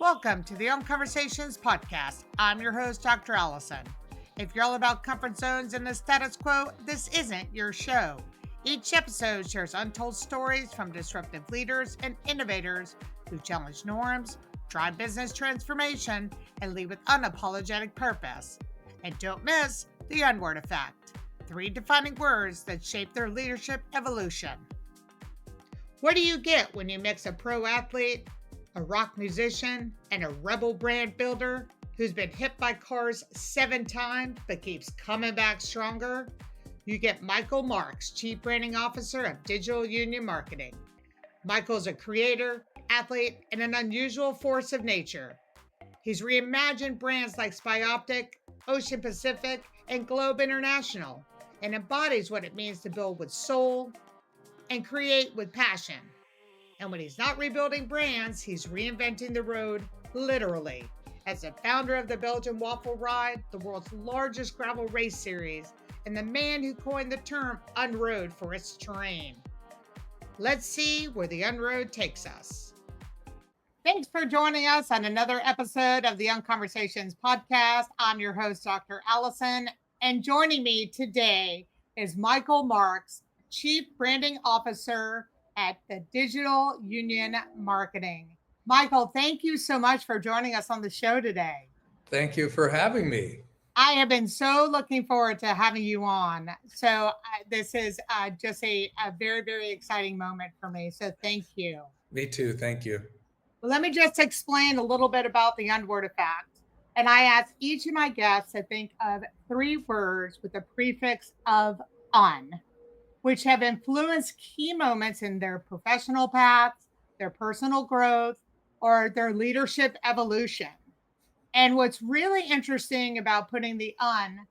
Welcome to the Unconversations podcast. I'm your host, Dr. Allison. If you're all about comfort zones and the status quo, this isn't your show. Each episode shares untold stories from disruptive leaders and innovators who challenge norms, drive business transformation, and lead with unapologetic purpose. And don't miss the N-word effect, 3 defining words that shape their leadership evolution. What do you get when you mix a pro athlete, a rock musician, and a rebel brand builder who's been hit by cars 7 times but keeps coming back stronger? You get Michael Marckx, Chief Branding Officer of Digital Union Marketing. Michael's a creator, athlete, and an unusual force of nature. He's reimagined brands like Optic, Ocean Pacific, and Globe International, and embodies what it means to build with soul and create with passion. And when he's not rebuilding brands, he's reinventing the road, literally. As the founder of the Belgian Waffle ride, the world's largest gravel race series, and the man who coined the term unroad for its terrain. Let's see where the unroad takes us. Thanks for joining us on another episode of the Unconversations podcast. I'm your host, Dr. Allison, and joining me today is Michael Marckx, Chief Branding Officer at the Digital Union Marketing. Michael, thank you so much for joining us on the show today. Thank you for having me. I have been so looking forward to having you on. So this is just a very, very exciting moment for me. So thank you. Me too. Thank you. Well, let me just explain a little bit about the N-word effect. And I ask each of my guests to think of 3 words with the prefix of un, which have influenced key moments in their professional paths, their personal growth, or their leadership evolution. And what's really interesting about putting the un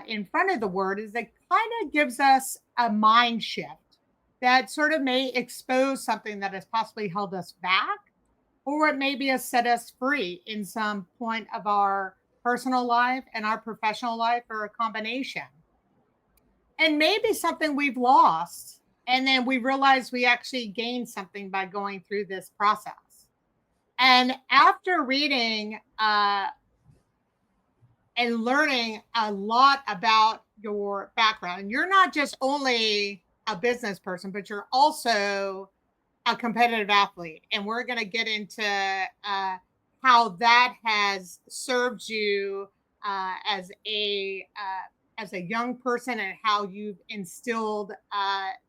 in front of the word is it kind of gives us a mind shift that sort of may expose something that has possibly held us back, or it maybe has set us free in some point of our personal life and our professional life, or a combination. And maybe something we've lost, and then we realize we actually gained something by going through this process. And after reading and learning a lot about your background, you're not just only a business person, but you're also a competitive athlete. And we're going to get into how that has served you as a young person, and how you've instilled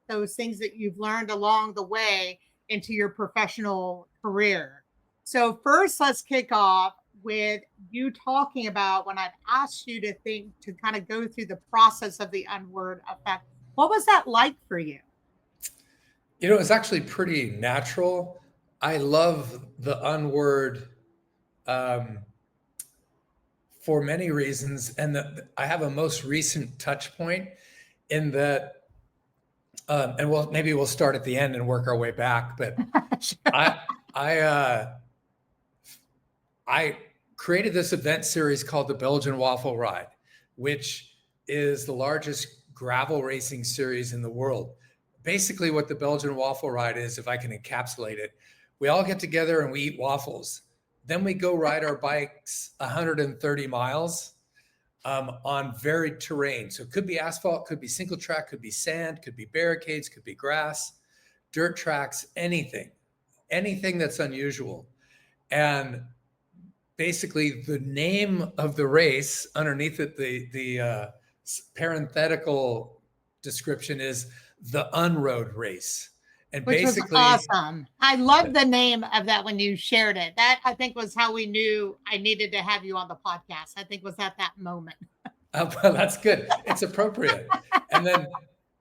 those things that you've learned along the way into your professional career. So first, let's kick off with you talking about when I've asked you to kind of go through the process of the unword effect. What was that like for you? You know, it's actually pretty natural. I love the unword for many reasons. And I have a most recent touch point in that, and maybe we'll start at the end and work our way back. But sure. I created this event series called the Belgian Waffle Ride, which is the largest gravel racing series in the world. Basically what the Belgian Waffle Ride is, if I can encapsulate it, we all get together and we eat waffles. Then we go ride our bikes 130 miles on varied terrain. So it could be asphalt, could be single track, could be sand, could be barricades, could be grass, dirt tracks, anything that's unusual. And basically the name of the race underneath it, the parenthetical description is the Unroad Race. And which basically was awesome. I love the name of that when you shared it. That I think was how we knew I needed to have you on the podcast. I think was at that moment. Well, that's good. It's appropriate. And then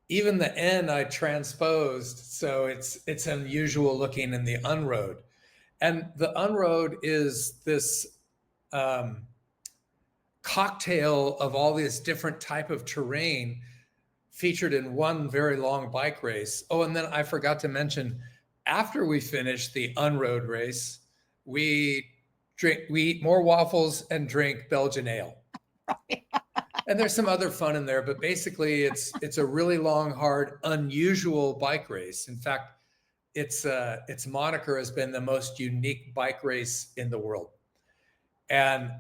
even the N I transposed, so it's unusual looking in the Unroad. And the Unroad is this cocktail of all this different type of terrain featured in one very long bike race. Oh, and then I forgot to mention, after we finished the Unroad race, we eat more waffles and drink Belgian ale. And there's some other fun in there, but basically it's a really long, hard, unusual bike race. In fact, its moniker has been the most unique bike race in the world. And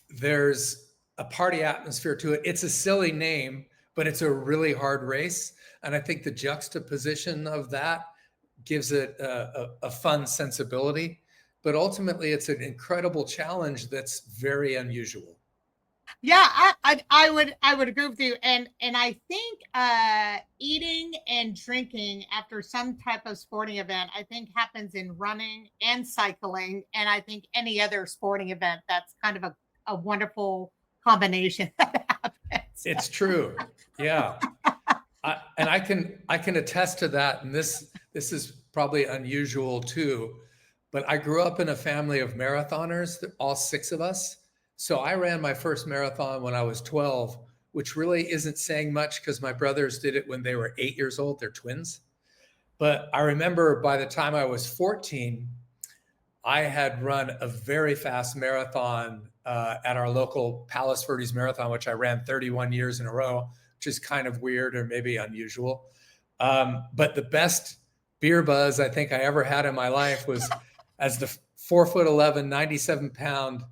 there's a party atmosphere to it. It's a silly name, but it's a really hard race. And I think the juxtaposition of that gives it a fun sensibility. But ultimately, it's an incredible challenge that's very unusual. Yeah, I would agree with you, and I think eating and drinking after some type of sporting event, I think happens in running and cycling, and I think any other sporting event, that's kind of a wonderful combination that happens. It's true. Yeah. And I can attest to that. And this is probably unusual too. But I grew up in a family of marathoners, all six of us. So I ran my first marathon when I was 12, which really isn't saying much because my brothers did it when they were 8 years old. They're twins. But I remember by the time I was 14, I had run a very fast marathon at our local Palos Verdes Marathon, which I ran 31 years in a row, which is kind of weird or maybe unusual. But the best beer buzz I think I ever had in my life was as the 4'11", 97-pound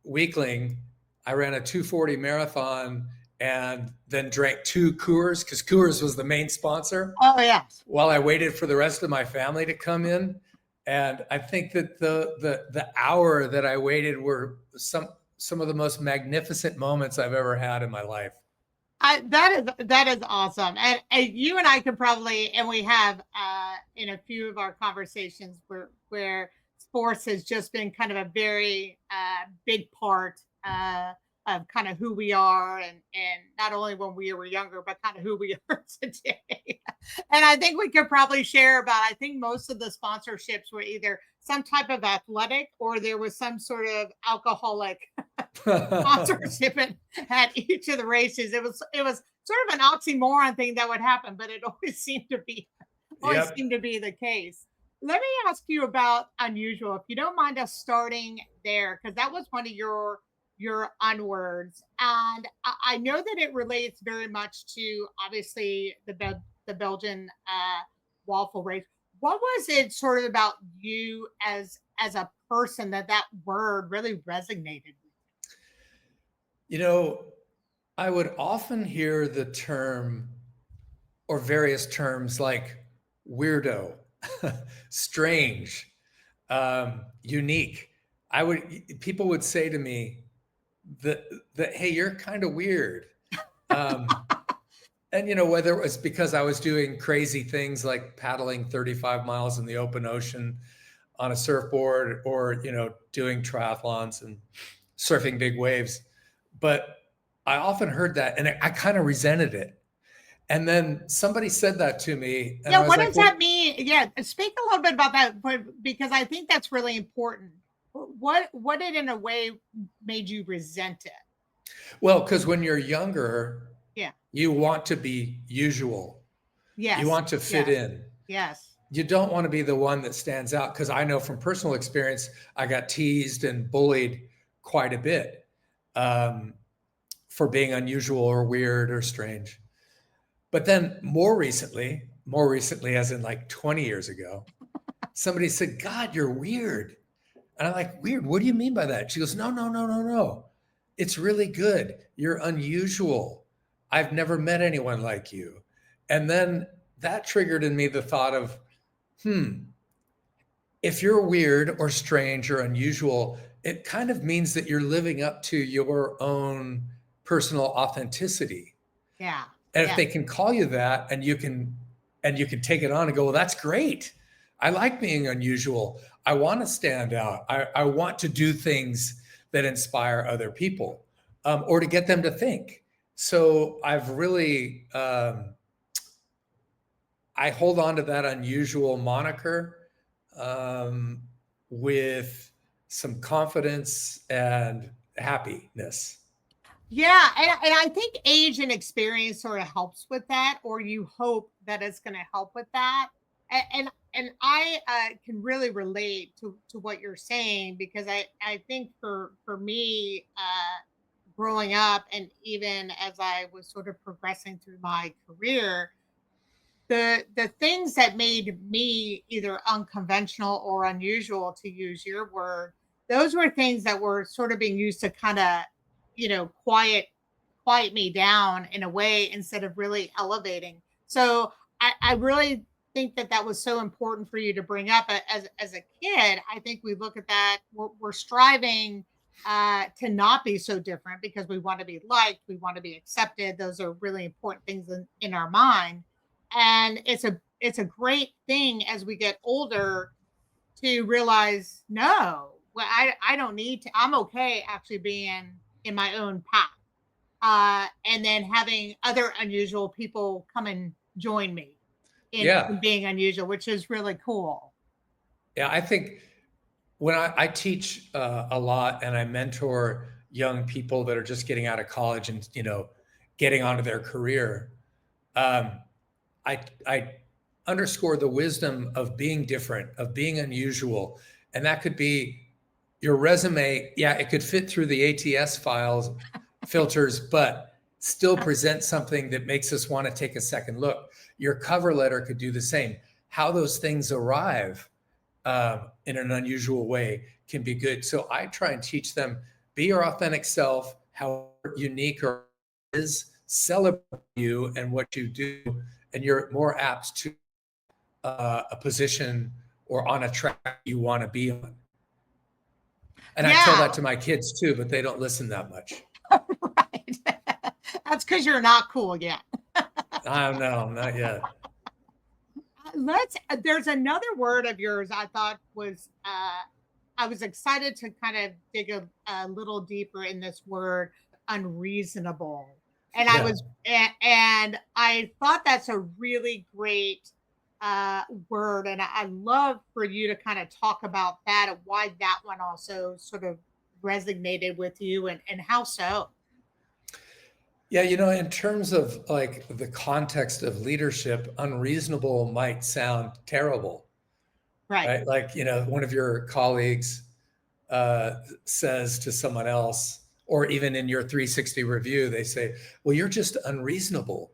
weakling. I ran a 240 marathon and then drank 2 Coors because Coors was the main sponsor. Oh yes. While I waited for the rest of my family to come in. And I think that the hour that I waited were some of the most magnificent moments I've ever had in my life. That is awesome, and you and I could probably, and we have in a few of our conversations where sports has just been kind of a very big part of kind of who we are, and not only when we were younger, but kind of who we are today. And I think we could probably share about, I think most of the sponsorships were either some type of athletic or there was some sort of alcoholic sponsorship at each of the races. It was sort of an oxymoron thing that would happen, but it always seemed to be Yep. the case. Let me ask you about unusual, if you don't mind us starting there, because that was one of your unwords, and I know that it relates very much to obviously the Belgian waffle race. What was it sort of about you as a person that word really resonated with? You know, I would often hear the term or various terms like weirdo, strange, unique. People would say to me that hey, you're kind of weird. And whether it was because I was doing crazy things like paddling 35 miles in the open ocean on a surfboard, or doing triathlons and surfing big waves, but I often heard that and I kind of resented it. And then somebody said that to me, and Yeah, I was what like, does well, that mean? Yeah, speak a little bit about that, because I think that's really important. What it in a way made you resent it? because when you're younger, Yeah. you want to be usual. You Yes. want to fit Yes. in. Yes. You don't want to be the one that stands out, because I know from personal experience, I got teased and bullied quite a bit for being unusual or weird or strange. But then more recently, as in like 20 years ago, somebody said, God, you're weird. And I'm like, weird? What do you mean by that? She goes, no, no, no, no, no. It's really good. You're unusual. I've never met anyone like you. And then that triggered in me the thought of, if you're weird or strange or unusual, it kind of means that you're living up to your own personal authenticity. Yeah. And if Yeah. they can call you that, and you can take it on and go, well, that's great. I like being unusual. I want to stand out. I want to do things that inspire other people, or to get them to think. So I've really, I hold on to that unusual moniker with some confidence and happiness. Yeah, and I think age and experience sort of helps with that, or you hope that it's going to help with that. And I can really relate to what you're saying, because I think for me, growing up, and even as I was sort of progressing through my career, the things that made me either unconventional or unusual, to use your word, those were things that were sort of being used to kind of, quiet me down in a way instead of really elevating. So I really think that that was so important for you to bring up. As a kid, I think we look at that, we're striving to not be so different because we want to be liked, we want to be accepted. Those are really important things in our mind. And it's a great thing as we get older to realize, no, well, I don't need to, I'm okay actually being in my own path. And then having other unusual people come and join me in Yeah. being unusual, which is really cool. Yeah. I think when I teach a lot and I mentor young people that are just getting out of college and, getting onto their career, um, I underscore the wisdom of being different, of being unusual. And that could be your resume. Yeah, it could fit through the ATS files filters, but still present something that makes us want to take a second look. Your cover letter could do the same. How those things arrive in an unusual way can be good. So I try and teach them, be your authentic self, how unique or is, celebrate you and what you do, and you're more apt to a position or on a track you want to be on. And I tell Yeah, that to my kids too, but they don't listen that much. right. That's because you're not cool yet. I don't know, not yet. There's another word of yours I thought was, I was excited to kind of dig a little deeper in this word, unreasonable. And Yeah. and I thought that's a really great word. And I love for you to kind of talk about that and why that one also sort of resonated with you, and how so. Yeah, in terms of like the context of leadership, unreasonable might sound terrible, Right. right? Like, one of your colleagues says to someone else, or even in your 360 review, they say, well, you're just unreasonable.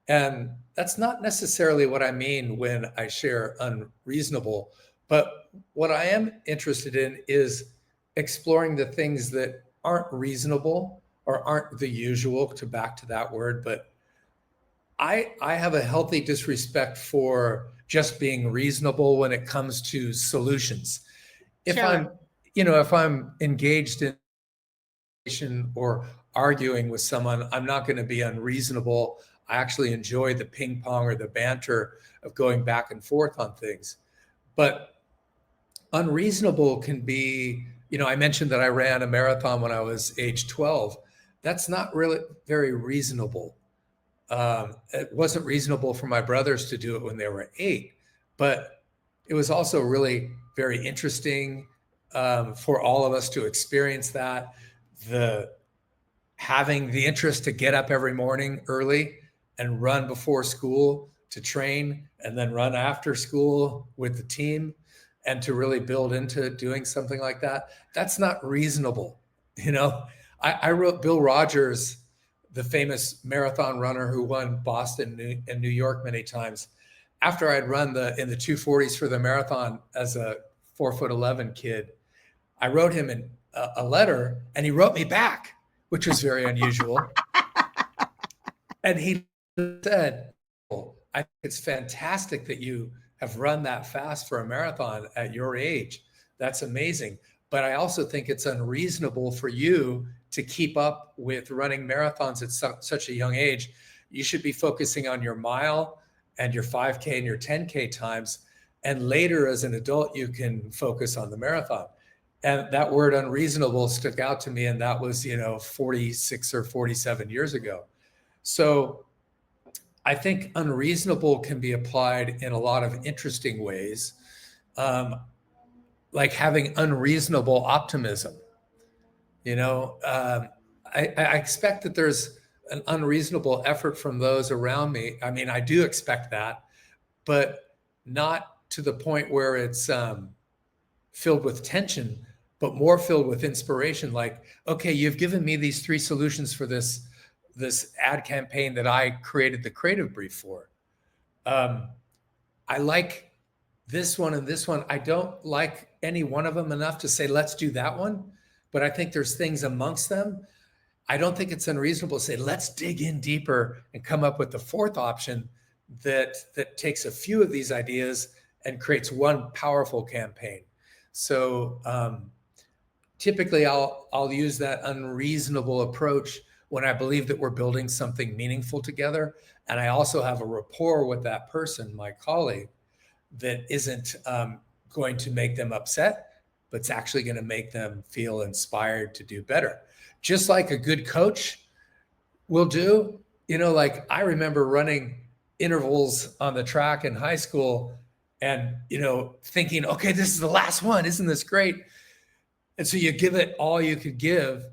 And that's not necessarily what I mean when I share unreasonable. But what I am interested in is exploring the things that aren't reasonable or aren't the usual, to back to that word. But I have a healthy disrespect for just being reasonable when it comes to solutions. If Sure. I'm engaged in or arguing with someone, I'm not going to be unreasonable. I actually enjoy the ping pong or the banter of going back and forth on things. But unreasonable can be, I mentioned that I ran a marathon when I was age 12. That's not really very reasonable. It wasn't reasonable for my brothers to do it when they were 8, but it was also really very interesting for all of us to experience that. Having the interest to get up every morning early and run before school to train, and then run after school with the team, and to really build into doing something like that. That's not reasonable. I wrote Bill Rogers, the famous marathon runner who won Boston and New York many times. After I'd run in the 240s for the marathon as a 4'11" kid, I wrote him a letter, and he wrote me back, which was very unusual. And he said, well, I think it's fantastic that you have run that fast for a marathon at your age. That's amazing. But I also think it's unreasonable for you to keep up with running marathons at such a young age. You should be focusing on your mile and your 5K and your 10K times. And later as an adult, you can focus on the marathon. And that word unreasonable stuck out to me. And that was, 46 or 47 years ago. So I think unreasonable can be applied in a lot of interesting ways, like having unreasonable optimism. I expect that there's an unreasonable effort from those around me. I mean, I do expect that, but not to the point where it's filled with tension, but more filled with inspiration. Like, okay, you've given me these 3 solutions for this ad campaign that I created the creative brief for. I like this one and this one. I don't like any one of them enough to say, let's do that one. But I think there's things amongst them. I don't think it's unreasonable to say, let's dig in deeper and come up with the fourth option that takes a few of these ideas and creates one powerful campaign. So typically I'll use that unreasonable approach when I believe that we're building something meaningful together. And I also have a rapport with that person, my colleague, that isn't going to make them upset, but it's actually going to make them feel inspired to do better. Just like a good coach will do. Like I remember running intervals on the track in high school and, thinking, okay, this is the last one. Isn't this great? And so you give it all you could give.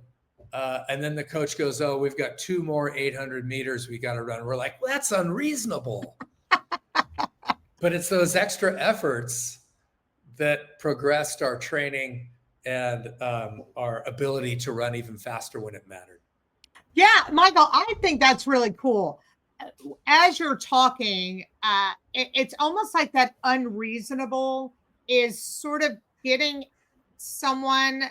And then the coach goes, oh, we've got 2 more 800 meters we got to run. We're like, well, that's unreasonable. But it's those extra efforts that progressed our training and our ability to run even faster when it mattered. Yeah, Michael, I think that's really cool. As you're talking, it's almost like that unreasonable is sort of getting someone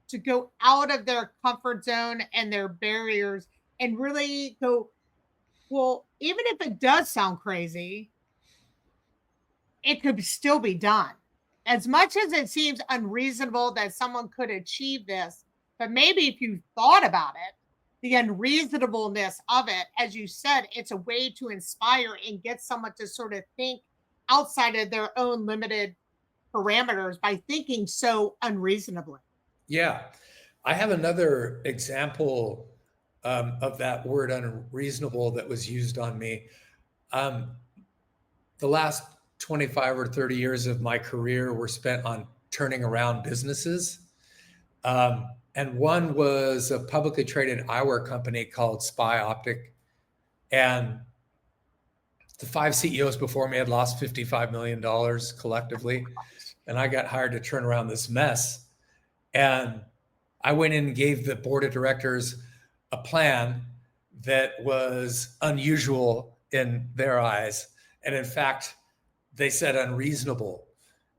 to go out of their comfort zone and their barriers and really go, well, even if it does sound crazy, it could still be done. As much as it seems unreasonable that someone could achieve this, but maybe if you thought about it, the unreasonableness of it, as you said, it's a way to inspire and get someone to sort of think outside of their own limited parameters by thinking so unreasonably. Yeah. I have another example of that word unreasonable that was used on me. The last 25 or 30 years of my career were spent on turning around businesses. And one was a publicly traded eyewear company called Optic. And the 5 CEOs before me had lost $55 million collectively. And I got hired to turn around this mess. And I went in and gave the board of directors a plan that was unusual in their eyes. And in fact, they said unreasonable.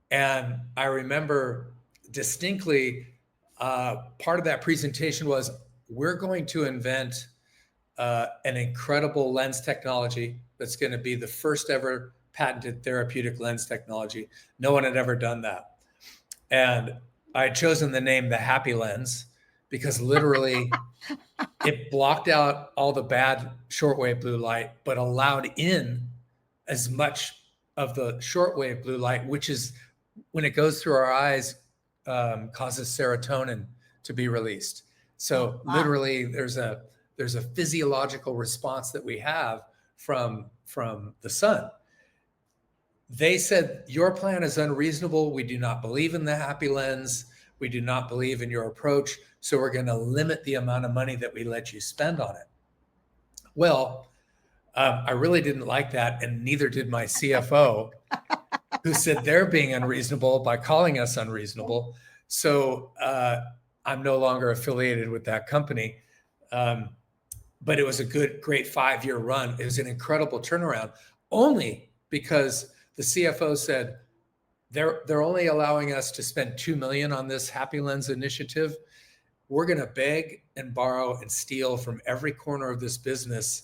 And I remember distinctly, part of that presentation was, we're going to invent an incredible lens technology that's going to be the first ever patented therapeutic lens technology. No one had ever done that. And I had chosen the name the Happy Lens because literally it blocked out all the bad shortwave blue light, but allowed in as much of the shortwave blue light, which is when it goes through our eyes, causes serotonin to be released. So literally there's a physiological response that we have from the sun. They said, your plan is unreasonable. We do not believe in the Happy Lens. We do not believe in your approach. So we're going to limit the amount of money that we let you spend on it. Well, I really didn't like that. And neither did my CFO, who said they're being unreasonable by calling us unreasonable. So I'm no longer affiliated with that company. But it was a great 5-year run. It was an incredible turnaround, only because the CFO said, they're only allowing us to spend $2 million on this Happy Lens initiative. We're going to beg and borrow and steal from every corner of this business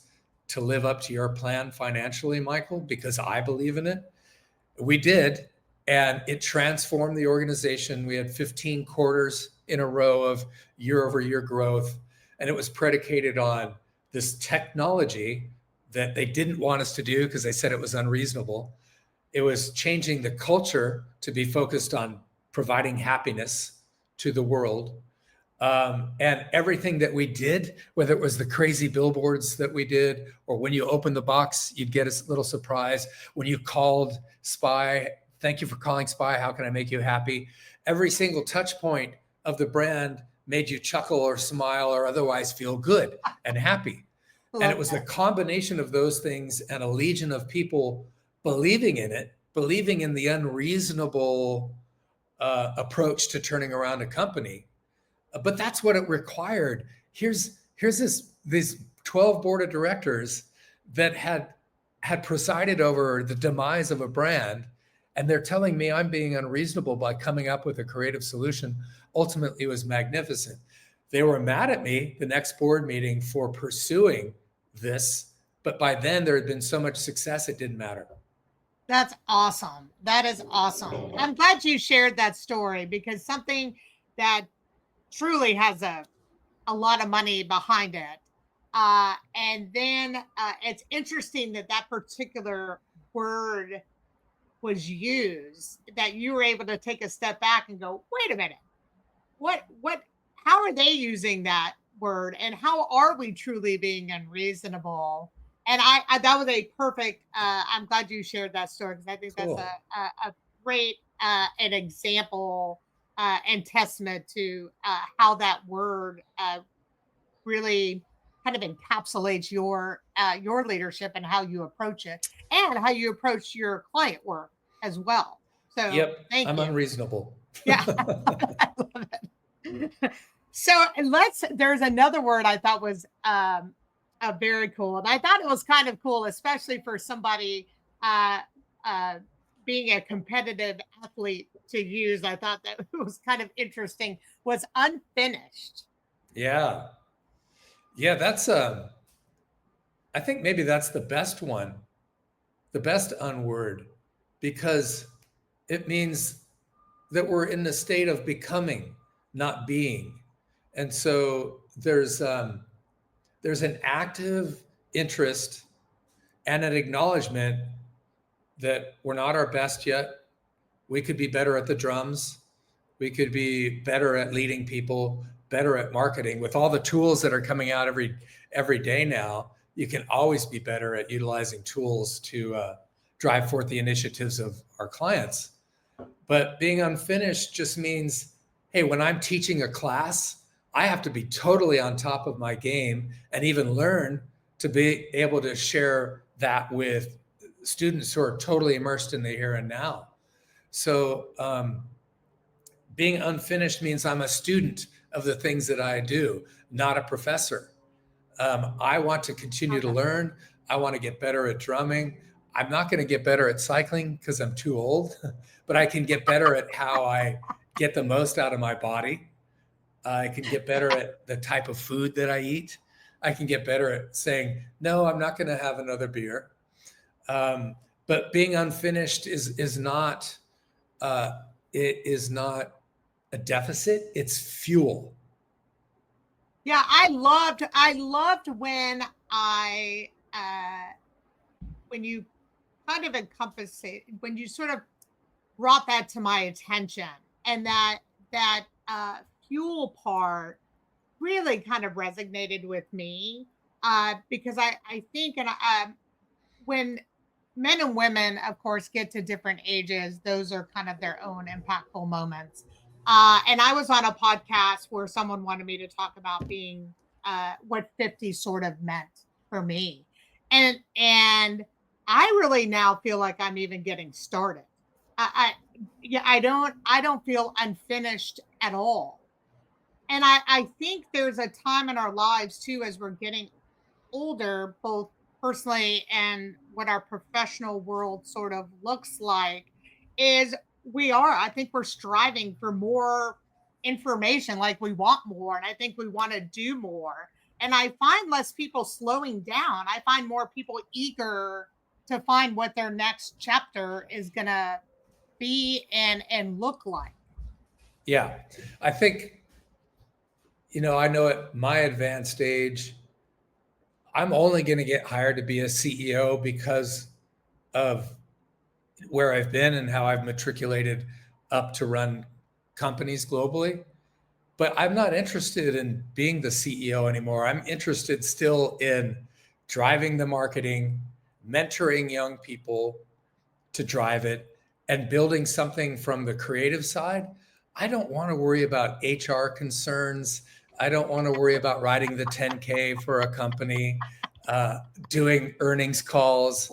to live up to your plan financially, Michael, because I believe in it. We did, and it transformed the organization. We had 15 quarters in a row of year-over-year growth, and it was predicated on this technology that they didn't want us to do because they said it was unreasonable. It was changing the culture to be focused on providing happiness to the world. And everything that we did, whether it was the crazy billboards that we did, or when you opened the box, you'd get a little surprise. When you called SPY, thank you for calling SPY, how can I make you happy? Every single touch point of the brand made you chuckle or smile or otherwise feel good and happy. And it was a combination of those things and a legion of people believing in it, believing in the unreasonable approach to turning around a company. But that's what it required. Here's these 12 board of directors that had had presided over the demise of a brand, and they're telling me I'm being unreasonable by coming up with a creative solution. Ultimately, it was magnificent. They were mad at me the next board meeting for pursuing this, but by then there had been so much success, it didn't matter. That's awesome. That is awesome. I'm glad you shared that story, because something that truly has a lot of money behind it. And then it's interesting that that particular word was used, that you were able to take a step back and go, wait a minute, how are they using that word? And how are we truly being unreasonable? And that was a perfect, I'm glad you shared that story, because I think that's Cool. a great an example and testament to how that word really kind of encapsulates your leadership and how you approach it, and how you approach your client work as well. So Yep, thank I'm you. unreasonable. Yeah. I love it. So there's another word I thought was very cool. And I thought it was kind of cool, especially for somebody uh, uh, being a competitive athlete to use. I thought that it was kind of interesting, was unfinished. Yeah. Yeah, that's I think maybe that's the best one, the best unword, because it means that we're in the state of becoming, not being. And so there's an active interest and an acknowledgement that we're not our best yet. We could be better at the drums. We could be better at leading people, better at marketing. With all the tools that are coming out every day now, you can always be better at utilizing tools to drive forth the initiatives of our clients. But being unfinished just means, hey, when I'm teaching a class, I have to be totally on top of my game and even learn to be able to share that with students who are totally immersed in the here and now. So being unfinished means I'm a student of the things that I do, not a professor. I want to continue to learn. I want to get better at drumming. I'm not going to get better at cycling because I'm too old, but I can get better at how I get the most out of my body. I can get better at the type of food that I eat. I can get better at saying, no, I'm not going to have another beer. But being unfinished is not it is not a deficit. It's fuel. Yeah, I loved when you kind of encompass it, when you sort of brought that to my attention, and that fuel part really kind of resonated with me, because I think, when men and women, of course, get to different ages, those are kind of their own impactful moments. And I was on a podcast where someone wanted me to talk about being what 50 sort of meant for me. And I really now feel like I'm even getting started. Yeah, I don't feel unfinished at all. And I think there's a time in our lives too, as we're getting older, both personally and what our professional world sort of looks like, is I think we're striving for more information, like we want more. And I think we want to do more. And I find less people slowing down. I find more people eager to find what their next chapter is going to be and look like. Yeah. I think, I know at my advanced age, I'm only going to get hired to be a CEO because of where I've been and how I've matriculated up to run companies globally. But I'm not interested in being the CEO anymore. I'm interested still in driving the marketing, mentoring young people to drive it, and building something from the creative side. I don't want to worry about HR concerns. I don't want to worry about writing the 10K for a company, doing earnings calls.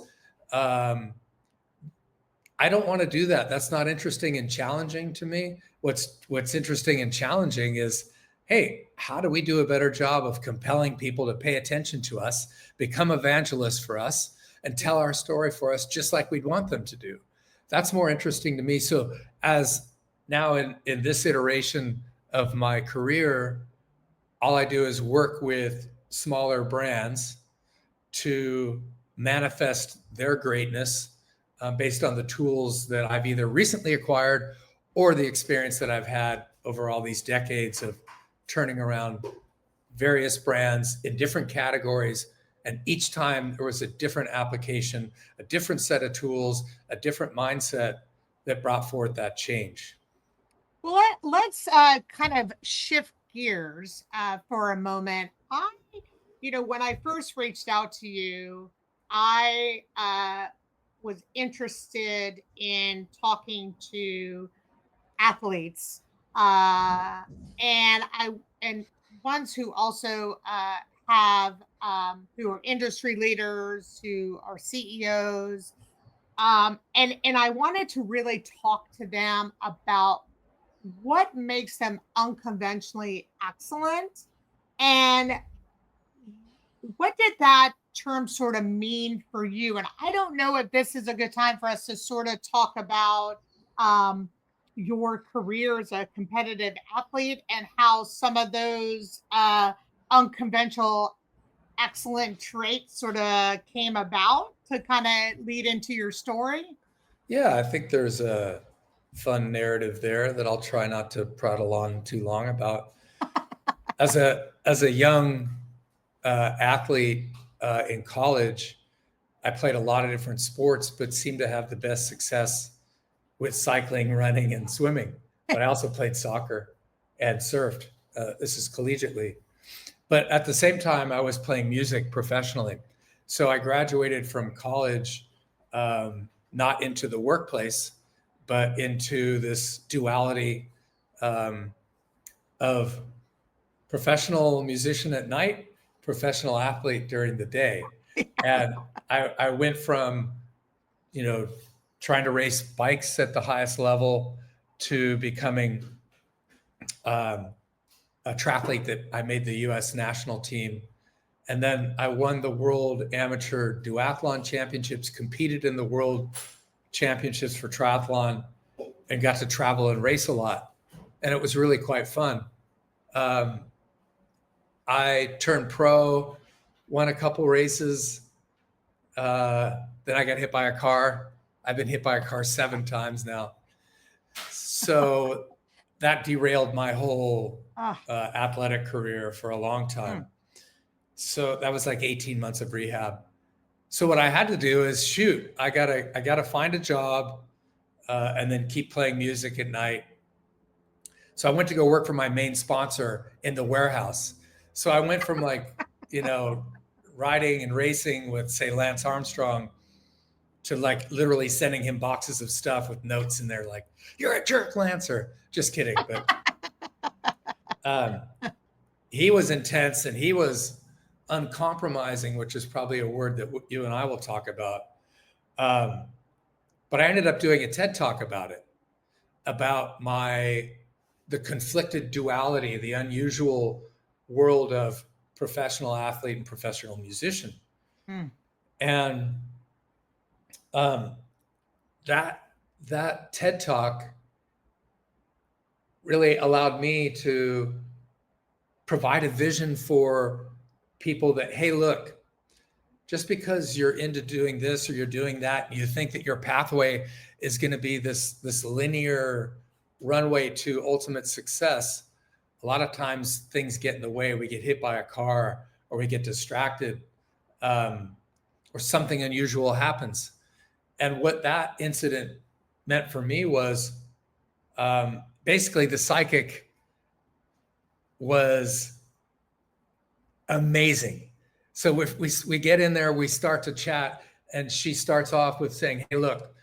I don't want to do that. That's not interesting and challenging to me. What's interesting and challenging is, hey, how do we do a better job of compelling people to pay attention to us, become evangelists for us, and tell our story for us just like we'd want them to do. That's more interesting to me. So as now in this iteration of my career, all I do is work with smaller brands to manifest their greatness based on the tools that I've either recently acquired or the experience that I've had over all these decades of turning around various brands in different categories. And each time there was a different application, a different set of tools, a different mindset that brought forth that change. Well, let's kind of shift gears for a moment. When I first reached out to you, I was interested in talking to athletes, and ones who also have who are industry leaders, who are CEOs, and I wanted to really talk to them about what makes them unconventionally excellent, and what did that term sort of mean for you? And I don't know if this is a good time for us to sort of talk about um, your career as a competitive athlete and how some of those unconventional excellent traits sort of came about to kind of lead into your story. Yeah, I think there's a fun narrative there that I'll try not to prattle on too long about. As a young athlete in college, I played a lot of different sports, but seemed to have the best success with cycling, running, and swimming. But I also played soccer and surfed. This is collegiately. But at the same time, I was playing music professionally. So I graduated from college, not into the workplace, but into this duality of professional musician at night, professional athlete during the day. And I went from, trying to race bikes at the highest level to becoming a triathlete that I made the US national team. And then I won the World Amateur Duathlon Championships, competed in the World Championships for triathlon, and got to travel and race a lot. And it was really quite fun. I turned pro, won a couple races. Then I got hit by a car. I've been hit by a car 7 times now. So that derailed my whole athletic career for a long time. So that was like 18 months of rehab. So what I had to do is I gotta find a job and then keep playing music at night. So I went to go work for my main sponsor in the warehouse. So I went from riding and racing with, say, Lance Armstrong to literally sending him boxes of stuff with notes in there like, "You're a jerk, Lancer." Just kidding. But he was intense and he was uncompromising, which is probably a word that you and I will talk about. But I ended up doing a TED Talk about it, about the conflicted duality, the unusual world of professional athlete and professional musician. And that TED Talk really allowed me to provide a vision for people that, hey, look, just because you're into doing this or you're doing that, and you think that your pathway is going to be this linear runway to ultimate success, a lot of times things get in the way. We get hit by a car, or we get distracted, or something unusual happens. And what that incident meant for me was basically the psychic was amazing. So if we get in there, we start to chat, and she starts off with saying, "Hey, look,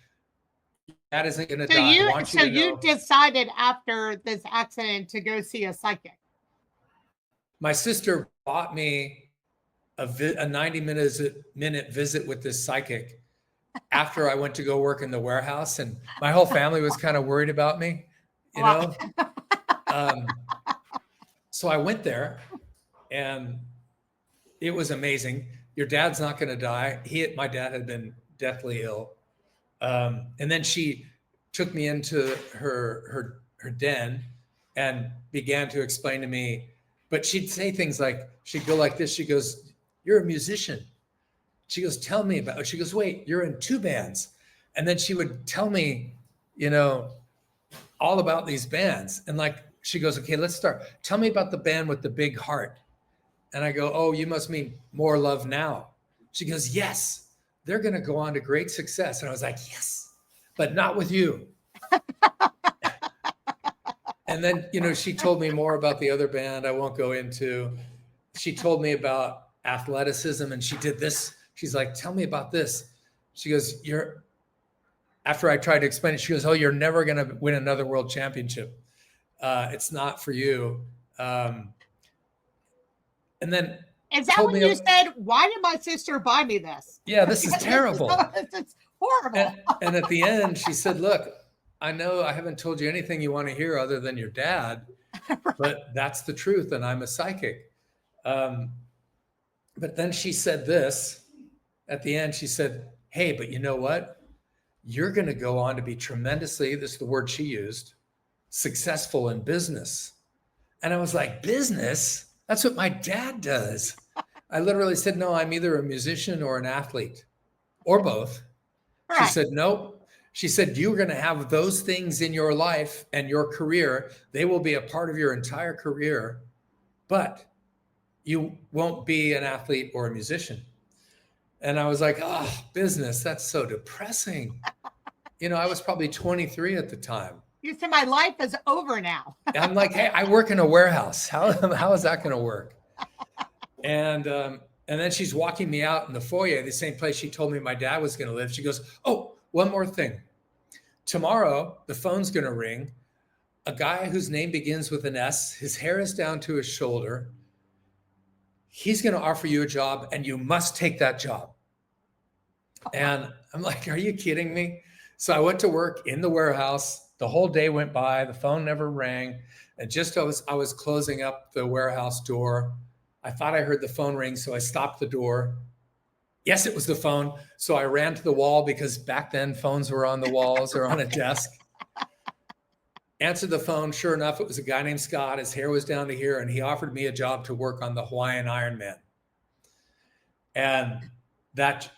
that isn't going to die." So you decided after this accident to go see a psychic. My sister bought me a 90-minute visit with this psychic after I went to go work in the warehouse, and my whole family was kind of worried about me, So I went there, and it was amazing. your dad's not going to die. My dad had been deathly ill. And then she took me into her den and began to explain to me, but she'd say things like, she'd go like this. She goes, "You're a musician." She goes, "Tell me about," she goes, "Wait, you're in 2 bands." And then she would tell me, all about these bands. And like, she goes, "Okay, let's start. Tell me about the band with the big heart." And I go, "Oh, you must mean More Love Now." She goes, "Yes, they're going to go on to great success." And I was like, "Yes, but not with you." And then, she told me more about the other band I won't go into. She told me about athleticism, and she did this. She's like, "Tell me about this." She goes, after I tried to explain it, she goes, "Oh, you're never going to win another world championship. It's not for you." And then is that when you said, "Why did my sister buy me this?" Yeah, this is terrible. It's horrible. And at the end, she said, "Look, I know I haven't told you anything you want to hear other than your dad, but that's the truth, and I'm a psychic." But then she said this at the end. She said, "Hey, but you know what? You're going to go on to be tremendously," this is the word she used, "successful in business." And I was like, "Business? That's what my dad does." I literally said, "No, I'm either a musician or an athlete, or both." Right. She said, "Nope." She said, "You're going to have those things in your life and your career. They will be a part of your entire career, but you won't be an athlete or a musician." And I was like, "Oh, business, that's so depressing." I was probably 23 at the time. You said, "My life is over now." I'm like, "Hey, I work in a warehouse. How is that going to work?" And then she's walking me out in the foyer, the same place she told me my dad was going to live. She goes, "Oh, one more thing. Tomorrow, the phone's going to ring. A guy whose name begins with an S, his hair is down to his shoulder. He's going to offer you a job, and you must take that job." And I'm like, "Are you kidding me?" So I went to work in the warehouse. The whole day went by. The phone never rang. And just as I was closing up the warehouse door, I thought I heard the phone ring. So I stopped the door. Yes, it was the phone. So I ran to the wall, because back then phones were on the walls or on a desk. Answered the phone. Sure enough, it was a guy named Scott. His hair was down to here, and he offered me a job to work on the Hawaiian Ironman. And that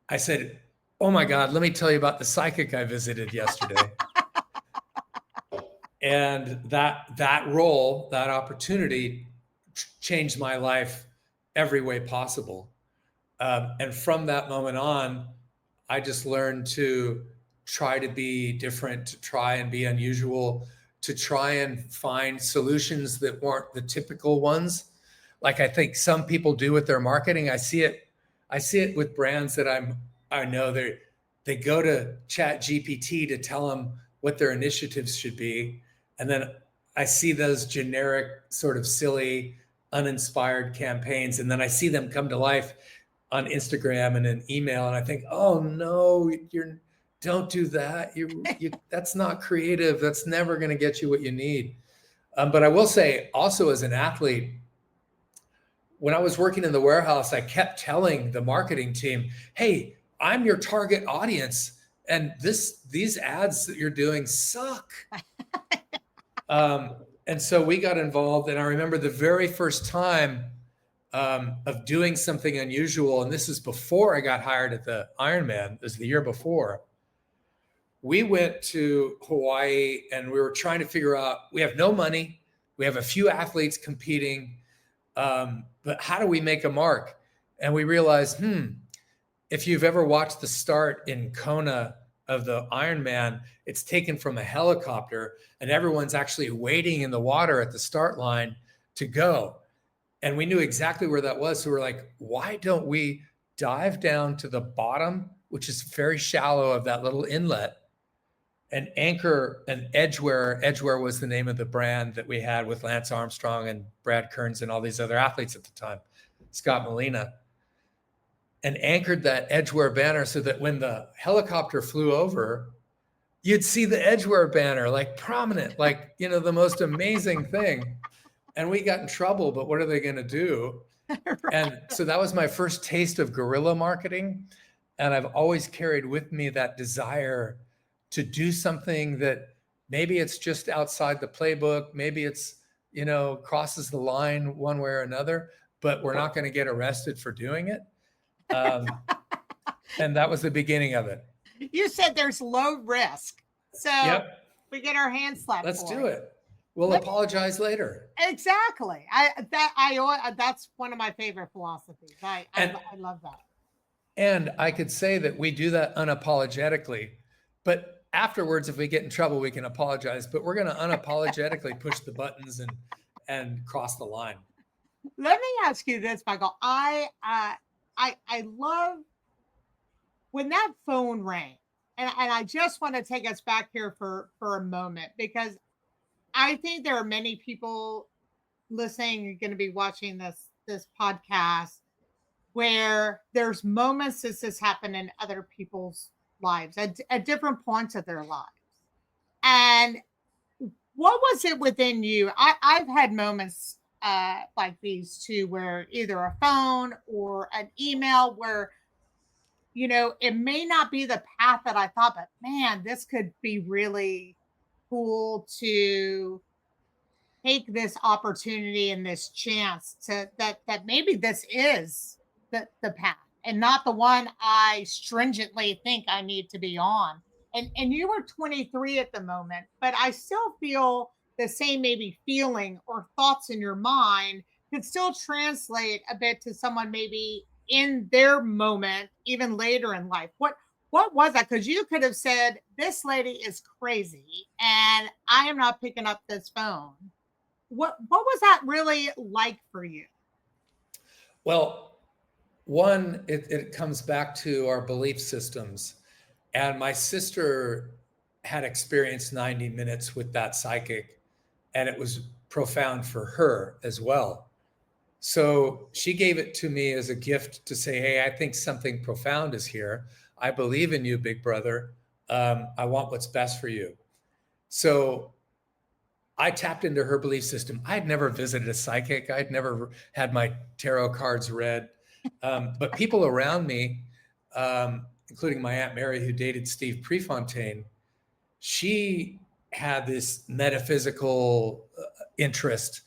I said, "Oh my God, let me tell you about the psychic I visited yesterday." And that role, that opportunity changed my life every way possible. And from that moment on, I just learned to try to be different, to try and be unusual, to try and find solutions that weren't the typical ones. Like I think some people do with their marketing. I see it with brands that I know they go to Chat GPT to tell them what their initiatives should be. And then I see those generic, sort of silly, uninspired campaigns. And then I see them come to life on Instagram and an email. And I think, "Oh no, don't do that. That's not creative. That's never going to get you what you need." But I will say also, as an athlete, when I was working in the warehouse, I kept telling the marketing team, "Hey, I'm your target audience, and these ads that you're doing suck." And so we got involved, and I remember the very first time of doing something unusual, and this is before I got hired at the Ironman. It was the year before. We went to Hawaii, and we were trying to figure out, we have no money, we have a few athletes competing, but how do we make a mark? And we realized, if you've ever watched the start in Kona of the Ironman, it's taken from a helicopter, and everyone's actually waiting in the water at the start line to go. And we knew exactly where that was. So we're like, why don't we dive down to the bottom, which is very shallow, of that little inlet, and anchor an Edgeware. Edgeware was the name of the brand that we had with Lance Armstrong and Brad Kearns and all these other athletes at the time, Scott Molina, and anchored that Edgeware banner so that when the helicopter flew over, you'd see the Edgeware banner like prominent, like, the most amazing thing. And we got in trouble, but what are they going to do? And so that was my first taste of guerrilla marketing. And I've always carried with me that desire to do something that maybe it's just outside the playbook, maybe it's, crosses the line one way or another, but we're not going to get arrested for doing it. And that was the beginning of it. You said there's low risk. So Yep. we get our hands slapped. Let's do it. We'll apologize later. Exactly. That's one of my favorite philosophies. I love that. And I could say that we do that unapologetically, but afterwards, if we get in trouble, we can apologize. But we're going to unapologetically push the buttons and cross the line. Let me ask you this, Michael. I love when that phone rang, and I just want to take us back here for a moment, because I think there are many people listening, going to be watching this podcast, where there's moments this has happened in other people's lives at different points of their lives. And what was it within you? I've had moments like these too, where either a phone or an email where, it may not be the path that I thought, but man, this could be really cool to take this opportunity and this chance to that maybe this is the path and not the one I stringently think I need to be on. And you were 23 at the moment, but I still feel the same maybe feeling or thoughts in your mind could still translate a bit to someone maybe in their moment, even later in life. What was that? Because you could have said, this lady is crazy and I am not picking up this phone. What was that really like for you? Well, one, it comes back to our belief systems. And my sister had experienced 90 minutes with that psychic, and it was profound for her as well. So she gave it to me as a gift to say, hey, I think something profound is here. I believe in you, big brother. I want what's best for you. So I tapped into her belief system. I'd never visited a psychic. I'd never had my tarot cards read. But people around me, including my Aunt Mary, who dated Steve Prefontaine, she had this metaphysical interest,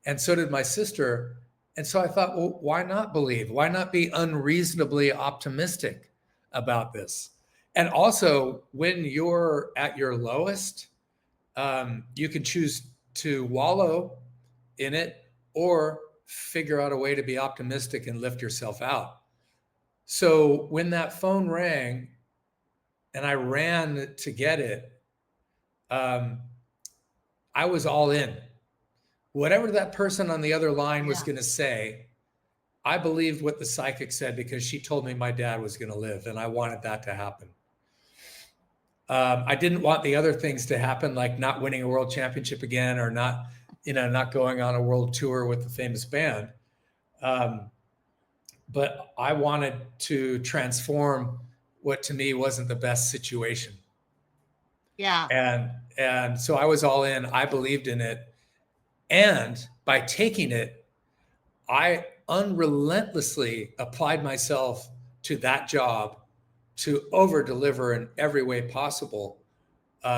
and so did my sister. And so I thought, well, why not believe? Why not be unreasonably optimistic about this? And also, when you're at your lowest, you can choose to wallow in it or figure out a way to be optimistic and lift yourself out. So when that phone rang and I ran to get it, I was all in. Whatever that person on the other line was going to say, I believed what the psychic said because she told me my dad was going to live, and I wanted that to happen. I didn't want the other things to happen, like not winning a world championship again, or not going on a world tour with the famous band. But I wanted to transform what to me wasn't the best situation. Yeah. And so I was all in. I believed in it. And by taking it, I unrelentlessly applied myself to that job to over deliver in every way possible,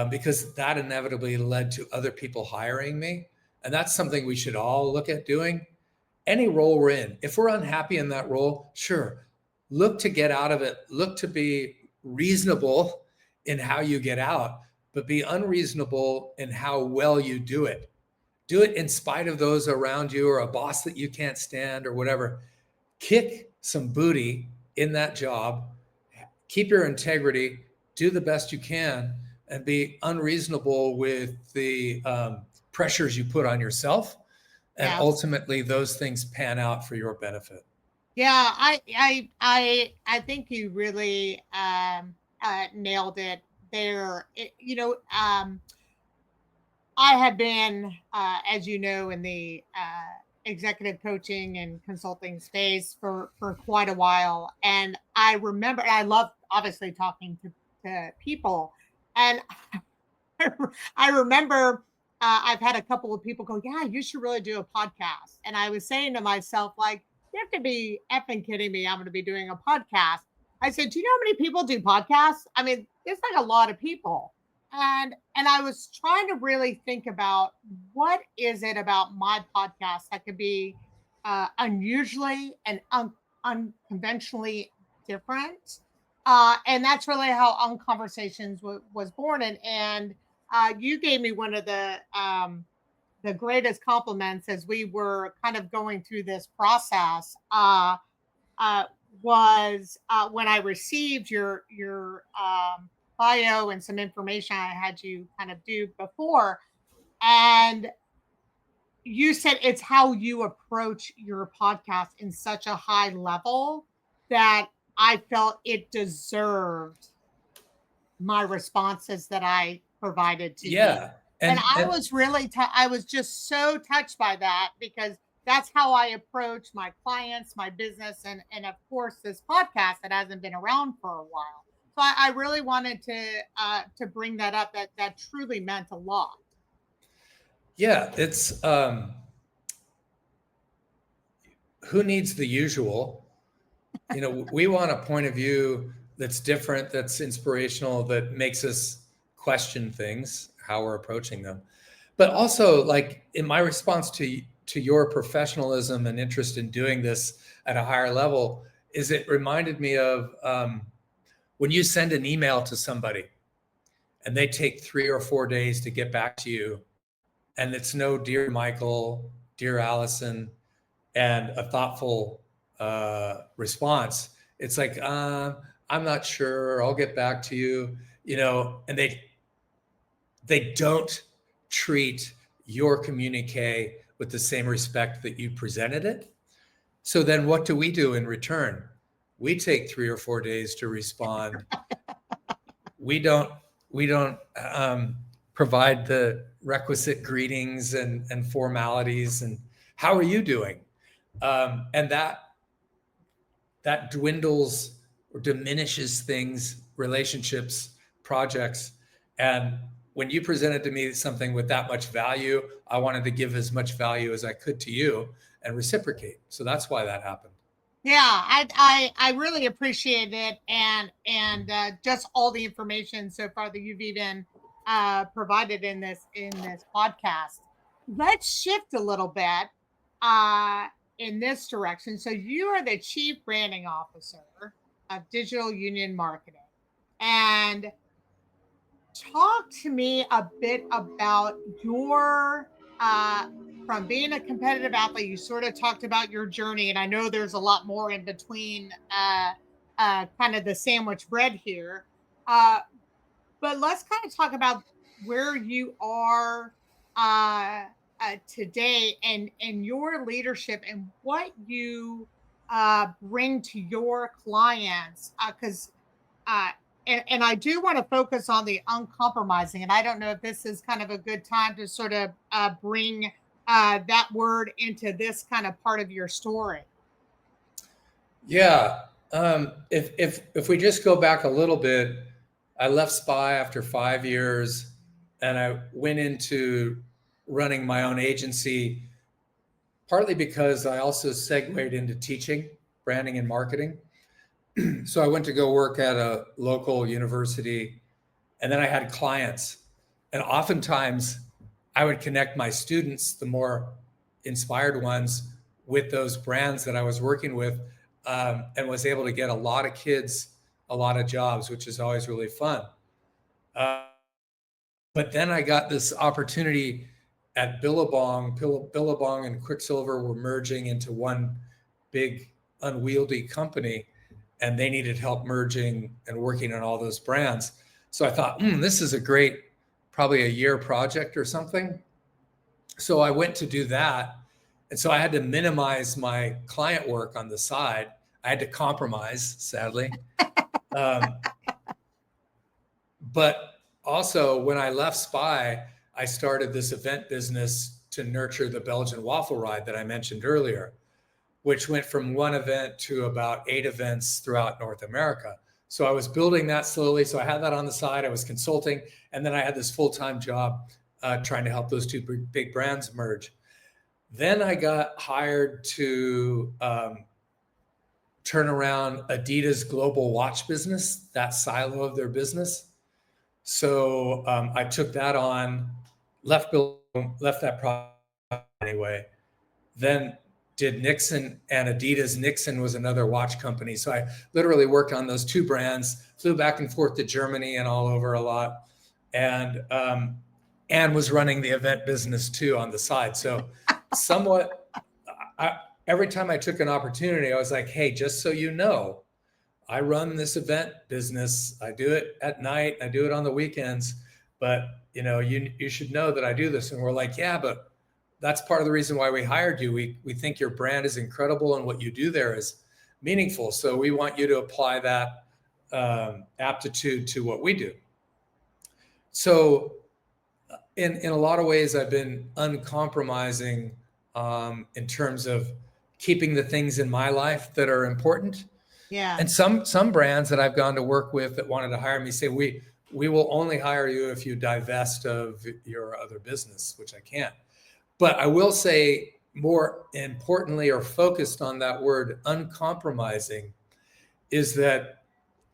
because that inevitably led to other people hiring me. And that's something we should all look at doing. Any role we're in, if we're unhappy in that role, sure, look to get out of it. Look to be reasonable in how you get out, but be unreasonable in how well you do it. Do it in spite of those around you or a boss that you can't stand or whatever. Kick some booty in that job. Keep your integrity. Do the best you can, and be unreasonable with the pressures you put on yourself. And ultimately, those things pan out for your benefit. Yeah, I think you really nailed it there. I have been, as you know, in the executive coaching and consulting space for quite a while. And I remember, I love obviously talking to people. And I remember I've had a couple of people go, yeah, you should really do a podcast. And I was saying to myself, like, you have to be effing kidding me. I'm going to be doing a podcast. I said, do you know how many people do podcasts? I mean, there's like a lot of people. And I was trying to really think about what is it about my podcast that could be unusually and unconventionally different. And that's really how Unconversations was born. And you gave me one of the greatest compliments as we were kind of going through this process uh, was when I received your bio and some information I had you kind of do before, and you said it's how you approach your podcast in such a high level that I felt it deserved my responses that I provided to you. Yeah. And And, I and was really, I was just so touched by that because that's how I approach my clients, my business, and of course this podcast that hasn't been around for a while. So I really wanted to bring that up. That truly meant a lot. yeah, it's who needs the usual? We want a point of view that's different, that's inspirational, that makes us question things, how we're approaching them. But also, like in my response to your professionalism and interest in doing this at a higher level, is it reminded me of when you send an email to somebody and they take 3 or 4 days to get back to you, and it's no dear Michael, dear Alison, and a thoughtful response. It's like, I'm not sure. I'll get back to you. And they don't treat your communique with the same respect that you presented it. So then, what do we do in return? We take 3 or 4 days to respond. We don't provide the requisite greetings and formalities and how are you doing? And that dwindles or diminishes things, relationships, projects. And when you presented to me something with that much value, I wanted to give as much value as I could to you and reciprocate. So that's why that happened. Yeah, I really appreciate it, and just all the information so far that you've even provided in this podcast. Let's shift a little bit uh, in this direction. So you are the chief branding officer of Digital Union Marketing, and talk to me a bit about your from being a competitive athlete. You sort of talked about your journey, and I know there's a lot more in between kind of the sandwich bread here. uh but let's kind of talk about where you are uh, today, and your leadership and what you bring to your clients, because uh, and I do want to focus on the uncompromising. And I don't know if this is kind of a good time to sort of bring that word into this kind of part of your story. Yeah. If we just go back a little bit, I left SPY after 5 years and I went into running my own agency, partly because I also segued into teaching, branding and marketing. So I went to go work at a local university, and then I had clients. And oftentimes I would connect my students, the more inspired ones, with those brands that I was working with, and was able to get a lot of kids a lot of jobs, which is always really fun. But then I got this opportunity at Billabong. Billabong and Quicksilver were merging into one big unwieldy company, and they needed help merging and working on all those brands. So I thought, this is a great, probably a year project or something. So I went to do that. And so I had to minimize my client work on the side. I had to compromise, sadly. But also, when I left SPY, I started this event business to nurture the Belgian Waffle Ride that I mentioned earlier, which went from one event to about 8 events throughout North America. So I was building that slowly. So I had that on the side. I was consulting. And then I had this full-time job trying to help those two big brands merge. Then I got hired to turn around Adidas global watch business, that silo of their business. So I took that on, left that project anyway. Then did Nixon and Adidas. Nixon was another watch company. So I literally worked on those two brands, flew back and forth to Germany and all over a lot. And was running the event business too on the side. So somewhat, every time I took an opportunity, I was like, hey, just so you know, I run this event business. I do it at night. I do it on the weekends. But you should know that I do this. And we're like, yeah, but that's part of the reason why we hired you. We think your brand is incredible and what you do there is meaningful. So we want you to apply that aptitude to what we do. So in a lot of ways, I've been uncompromising in terms of keeping the things in my life that are important. Yeah. And some brands that I've gone to work with that wanted to hire me say, we will only hire you if you divest of your other business, which I can't. But I will say, more importantly, or focused on that word uncompromising, is that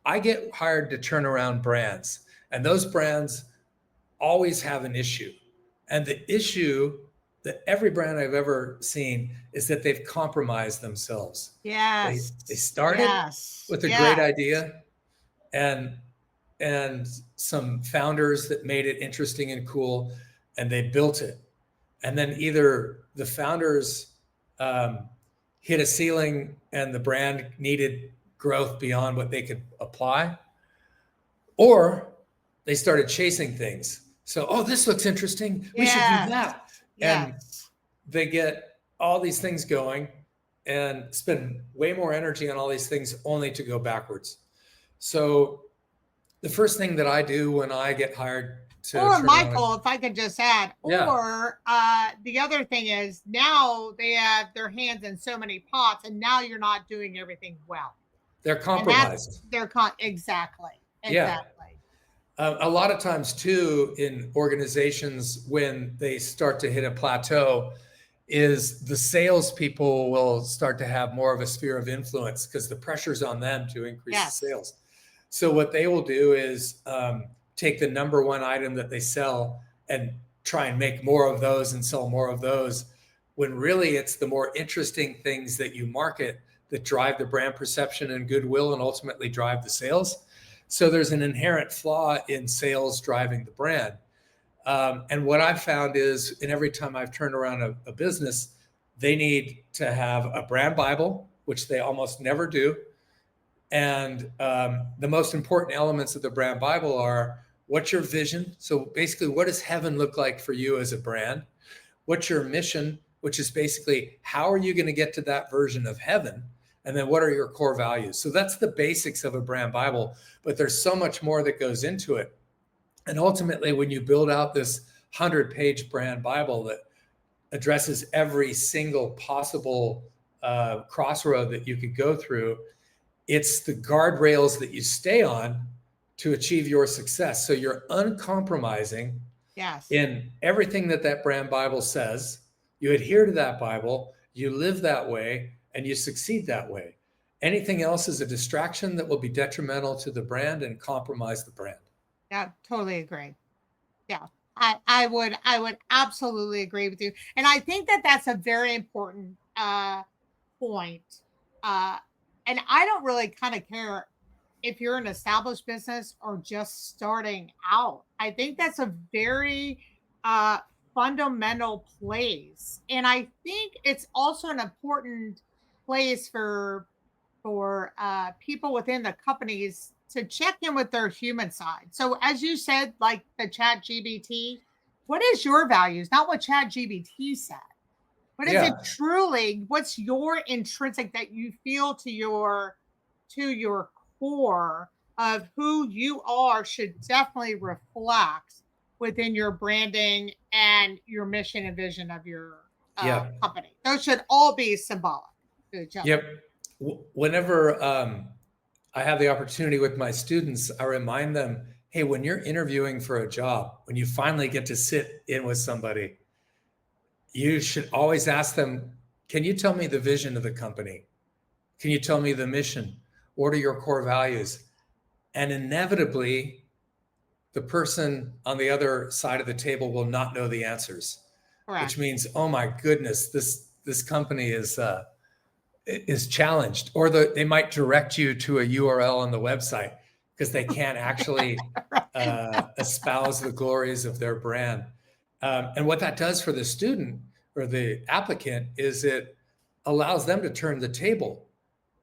I get hired to turn around brands, and those brands always have an issue. And the issue that every brand I've ever seen is that they've compromised themselves. Yes. They started with a great idea and some founders that made it interesting and cool, and they built it. And then either the founders hit a ceiling and the brand needed growth beyond what they could apply, or they started chasing things. So, this looks interesting. We should do that. And they get all these things going and spend way more energy on all these things only to go backwards. So the first thing that I do when I get hired to... Or Michael, if I could just add, or the other thing is now they have their hands in so many pots and now you're not doing everything well. They're compromised. Exactly. Yeah. A lot of times too, in organizations, when they start to hit a plateau, is the salespeople will start to have more of a sphere of influence because the pressure's on them to increase the sales. So what they will do is take the number one item that they sell and try and make more of those and sell more of those, when really it's the more interesting things that you market that drive the brand perception and goodwill and ultimately drive the sales. So there's an inherent flaw in sales driving the brand. And what I've found is, in every time I've turned around a business, they need to have a brand Bible, which they almost never do. And the most important elements of the brand Bible are, what's your vision? So basically, what does heaven look like for you as a brand? What's your mission, which is basically, how are you going to get to that version of heaven? And then what are your core values? So that's the basics of a brand Bible, but there's so much more that goes into it. And ultimately, when you build out this 100-page brand Bible that addresses every single possible crossroad that you could go through, it's the guardrails that you stay on to achieve your success. So you're uncompromising in everything that brand Bible says. You adhere to that Bible, you live that way, and you succeed that way. Anything else is a distraction that will be detrimental to the brand and compromise the brand. Yeah, totally agree. Yeah, I would absolutely agree with you. And I think that that's a very important point. And I don't really kind of care if you're an established business or just starting out. I think that's a very fundamental place. And I think it's also an important place for people within the companies to check in with their human side. So as you said, like the Chat GBT, what is your values? Not what Chat GBT said. What is it truly? What's your intrinsic that you feel to your core of who you are should definitely reflect within your branding and your mission and vision of your company. Those should all be symbolic to each other. Yep. Whenever I have the opportunity with my students, I remind them, hey, when you're interviewing for a job, when you finally get to sit in with somebody, you should always ask them, can you tell me the vision of the company? Can you tell me the mission? What are your core values? And inevitably, the person on the other side of the table will not know the answers, which means, oh my goodness, this company is challenged. Or they might direct you to a URL on the website because they can't actually espouse the glories of their brand. And what that does for the student or the applicant is it allows them to turn the table,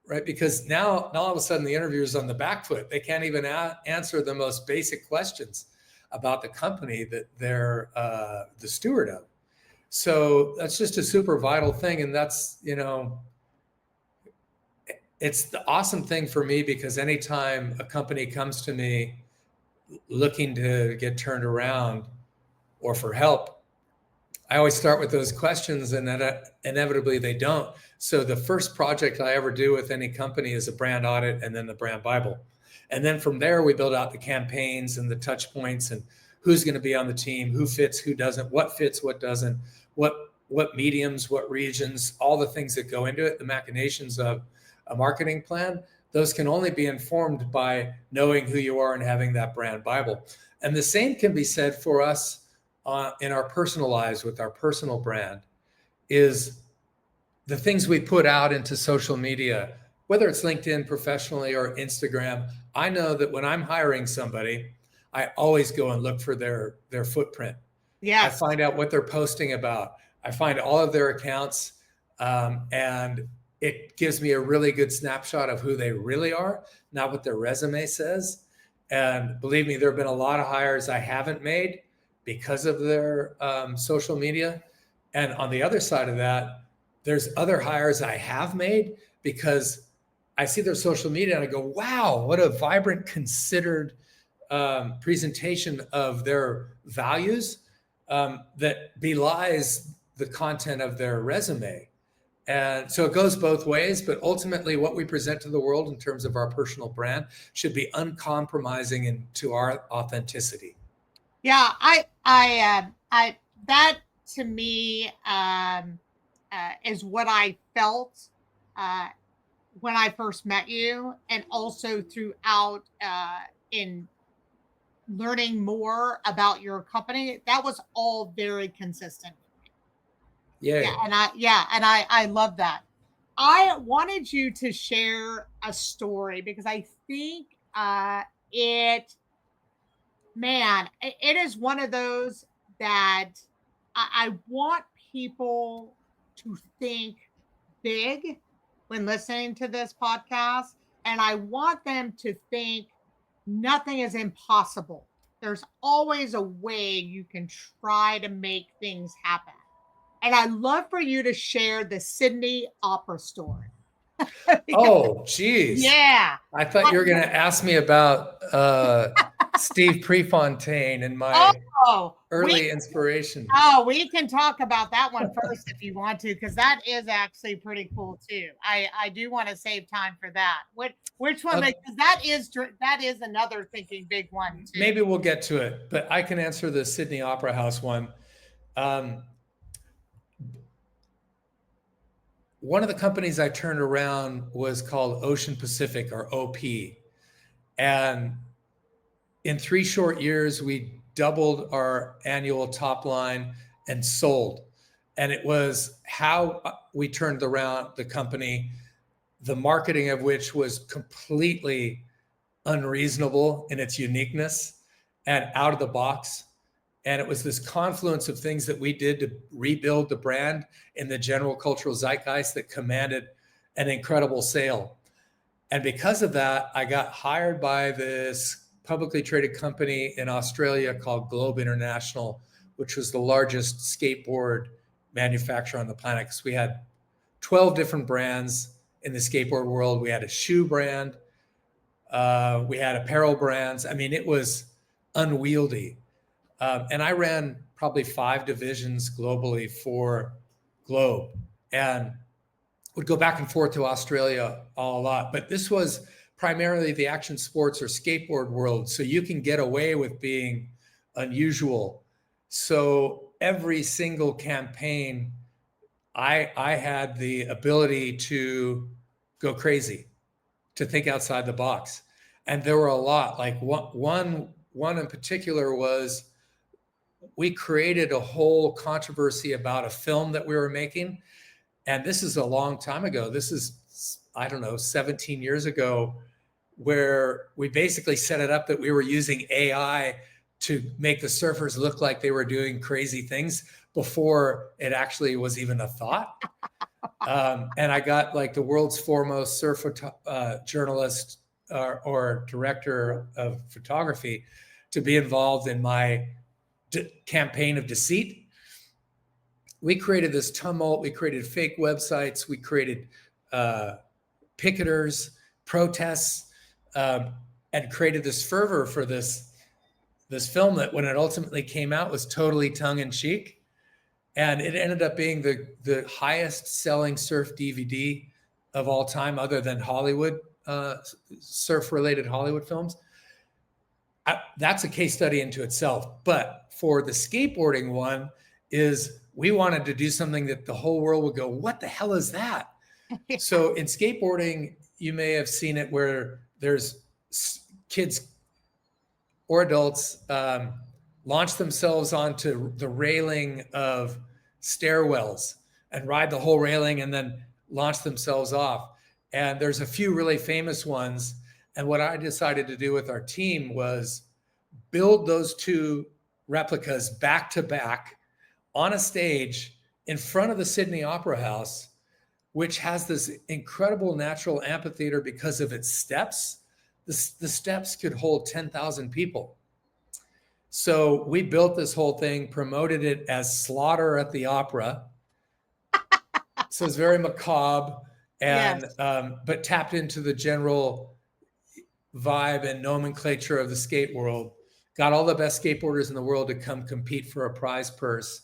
right? Because now all of a sudden the interviewer's on the back foot. They can't even answer the most basic questions about the company that they're the steward of. So that's just a super vital thing. And that's, it's the awesome thing for me, because anytime a company comes to me looking to get turned around or for help, I always start with those questions, and inevitably they don't. So the first project I ever do with any company is a brand audit and then the brand Bible. And then from there, we build out the campaigns and the touch points and who's going to be on the team, who fits, who doesn't, what fits, what doesn't, what mediums, what regions, all the things that go into it, the machinations of a marketing plan. Those can only be informed by knowing who you are and having that brand Bible. And the same can be said for us in our personal lives with our personal brand, is the things we put out into social media, whether it's LinkedIn professionally or Instagram. I know that when I'm hiring somebody, I always go and look for their footprint. Yeah. I find out what they're posting about. I find all of their accounts, and it gives me a really good snapshot of who they really are, not what their resume says. And believe me, there have been a lot of hires I haven't made because of their social media. And on the other side of that, there's other hires I have made because I see their social media and I go, wow, what a vibrant, considered presentation of their values that belies the content of their resume. And so it goes both ways, but ultimately what we present to the world in terms of our personal brand should be uncompromising into our authenticity. Yeah, that to me is what I felt when I first met you, and also throughout in learning more about your company. That was all very consistent. Yeah, and I love that. I wanted you to share a story because I think it is one of those that I want people to think big when listening to this podcast. And I want them to think nothing is impossible. There's always a way you can try to make things happen. And I'd love for you to share the Sydney Opera story. Oh, geez. Yeah. I thought you were going to ask me about Steve Prefontaine and my early inspiration. Oh, we can talk about that one first if you want to, because that is actually pretty cool too. I do want to save time for that. Which one? Because that is another thinking big one too. Maybe we'll get to it, but I can answer the Sydney Opera House one. One of the companies I turned around was called Ocean Pacific, or OP. And in 3 short years, we doubled our annual top line and sold. And it was how we turned around the company, the marketing of which was completely unreasonable in its uniqueness and out of the box. And it was this confluence of things that we did to rebuild the brand in the general cultural zeitgeist that commanded an incredible sale. And because of that, I got hired by this publicly traded company in Australia called Globe International, which was the largest skateboard manufacturer on the planet. Because we had 12 different brands in the skateboard world. We had a shoe brand. We had apparel brands. I mean, it was unwieldy. And I ran probably 5 divisions globally for Globe, and would go back and forth to Australia a lot. But this was primarily the action sports or skateboard world. So you can get away with being unusual. So every single campaign, I had the ability to go crazy, to think outside the box. And there were a lot. Like one in particular was, we created a whole controversy about a film that we were making. And this is a long time ago. This is, I don't know, 17 years ago, where we basically set it up that we were using AI to make the surfers look like they were doing crazy things before it actually was even a thought. And I got like the world's foremost surf journalist or director of photography to be involved in my campaign of deceit. We created this tumult. We created fake websites. We created picketers, protests, and created this fervor for this film that, when it ultimately came out, was totally tongue-in-cheek. And it ended up being the highest selling surf DVD of all time, other than Hollywood, surf-related Hollywood films. That's a case study into itself. But for the skateboarding one, we wanted to do something that the whole world would go, what the hell is that? Yeah. So in skateboarding, you may have seen it where there's kids or adults launch themselves onto the railing of stairwells and ride the whole railing and then launch themselves off. And there's a few really famous ones. And what I decided to do with our team was build those two replicas back to back on a stage in front of the Sydney Opera House, which has this incredible natural amphitheater because of its steps. The steps could hold 10,000 people. So we built this whole thing, promoted it as Slaughter at the Opera. So it's very macabre, and yes. But tapped into the general vibe and nomenclature of the skate world. Got all the best skateboarders in the world to come compete for a prize purse.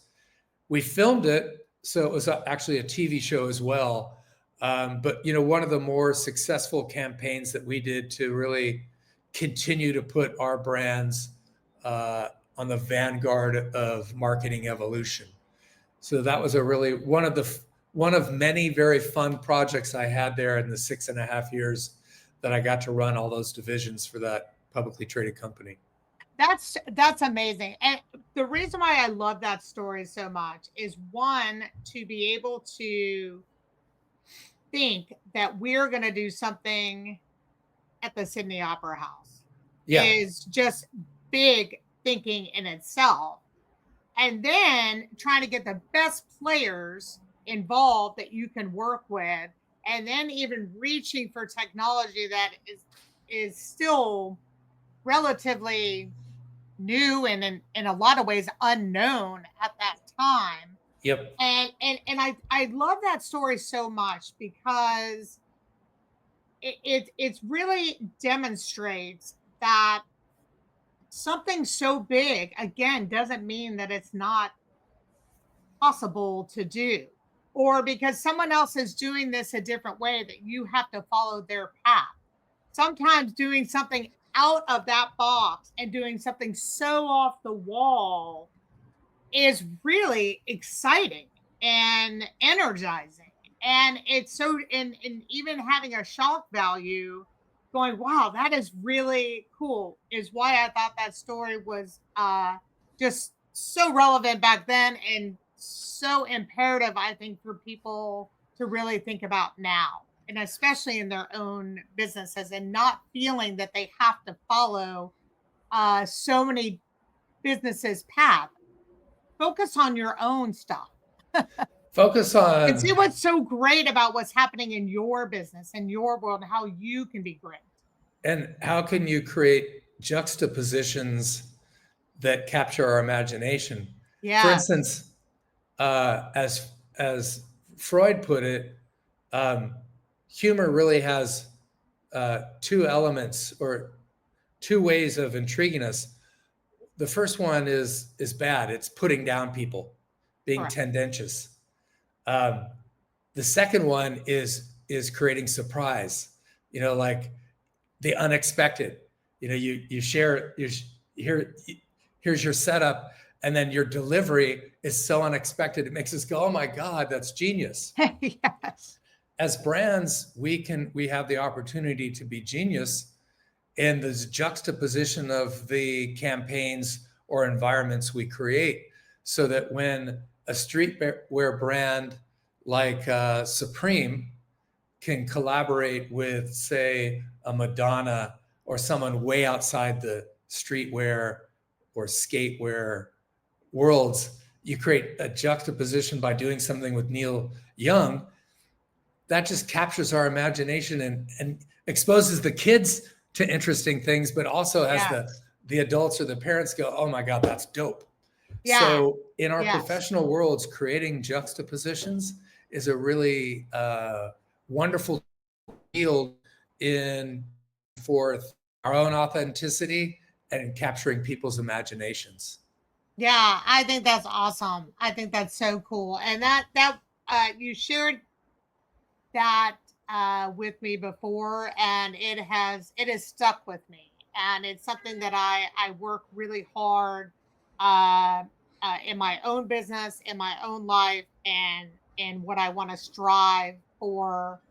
We filmed it, so it was actually a TV show as well. But one of the more successful campaigns that we did to really continue to put our brands on the vanguard of marketing evolution. So that was one of many very fun projects I had there in the 6.5 years that I got to run all those divisions for that publicly traded company. That's amazing. And the reason why I love that story so much is, one, to be able to think that we're going to do something at the Sydney Opera House is just big thinking in itself. And then trying to get the best players involved that you can work with, and then even reaching for technology that is still relatively new and in a lot of ways unknown at that time. Yep. And I love that story so much because it really demonstrates that something so big, again, doesn't mean that it's not possible to do, or because someone else is doing this a different way that you have to follow their path. Sometimes doing something out of that box and doing something so off the wall is really exciting and energizing. And it's so, and even having a shock value, going, wow, that is really cool, is why I thought that story was just so relevant back then and so imperative, I think, for people to really think about now, and especially in their own businesses, and not feeling that they have to follow so many businesses' path. Focus on your own stuff. Focus on and see what's so great about what's happening in your business and your world, and how you can be great. And how can you create juxtapositions that capture our imagination? Yeah. For instance, as Freud put it, humor really has two elements or two ways of intriguing us. The first one is bad. It's putting down people, being tendentious. The second one is creating surprise, like the unexpected. You share, here's your setup, And then your delivery is so unexpected. It makes us go, oh my God, that's genius. Yes. As brands, we have the opportunity to be genius in this juxtaposition of the campaigns or environments we create, so that when a streetwear brand like Supreme can collaborate with, say, a Madonna or someone way outside the streetwear or skatewear worlds, you create a juxtaposition by doing something with Neil Young that just captures our imagination and exposes the kids to interesting things, but also has the adults or the parents go, oh my God, that's dope. Yeah. So in our professional worlds, creating juxtapositions is a really wonderful field in forth our own authenticity and capturing people's imaginations. Yeah, I think that's awesome. I think that's so cool. And that you shared that with me before, and it has stuck with me, and it's something that I work really hard in my own business, in my own life, and what I want to strive for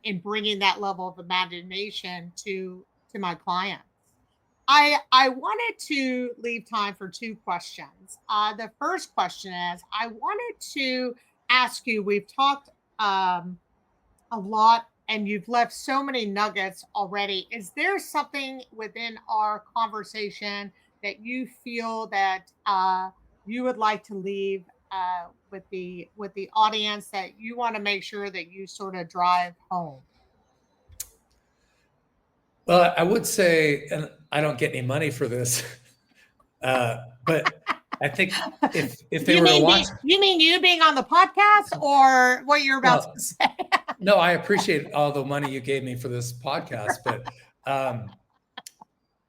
in bringing that level of imagination to my clients. I wanted to leave time for two questions. The first question is, I wanted to ask you, we've talked a lot and you've left so many nuggets already. Is there something within our conversation that you feel that you would like to leave with the audience, that you want to make sure that you sort of drive home? Well, I would say, and I don't get any money for this, but I think if they were to watch, you mean you being on the podcast, or what you're about to say? No, I appreciate all the money you gave me for this podcast, but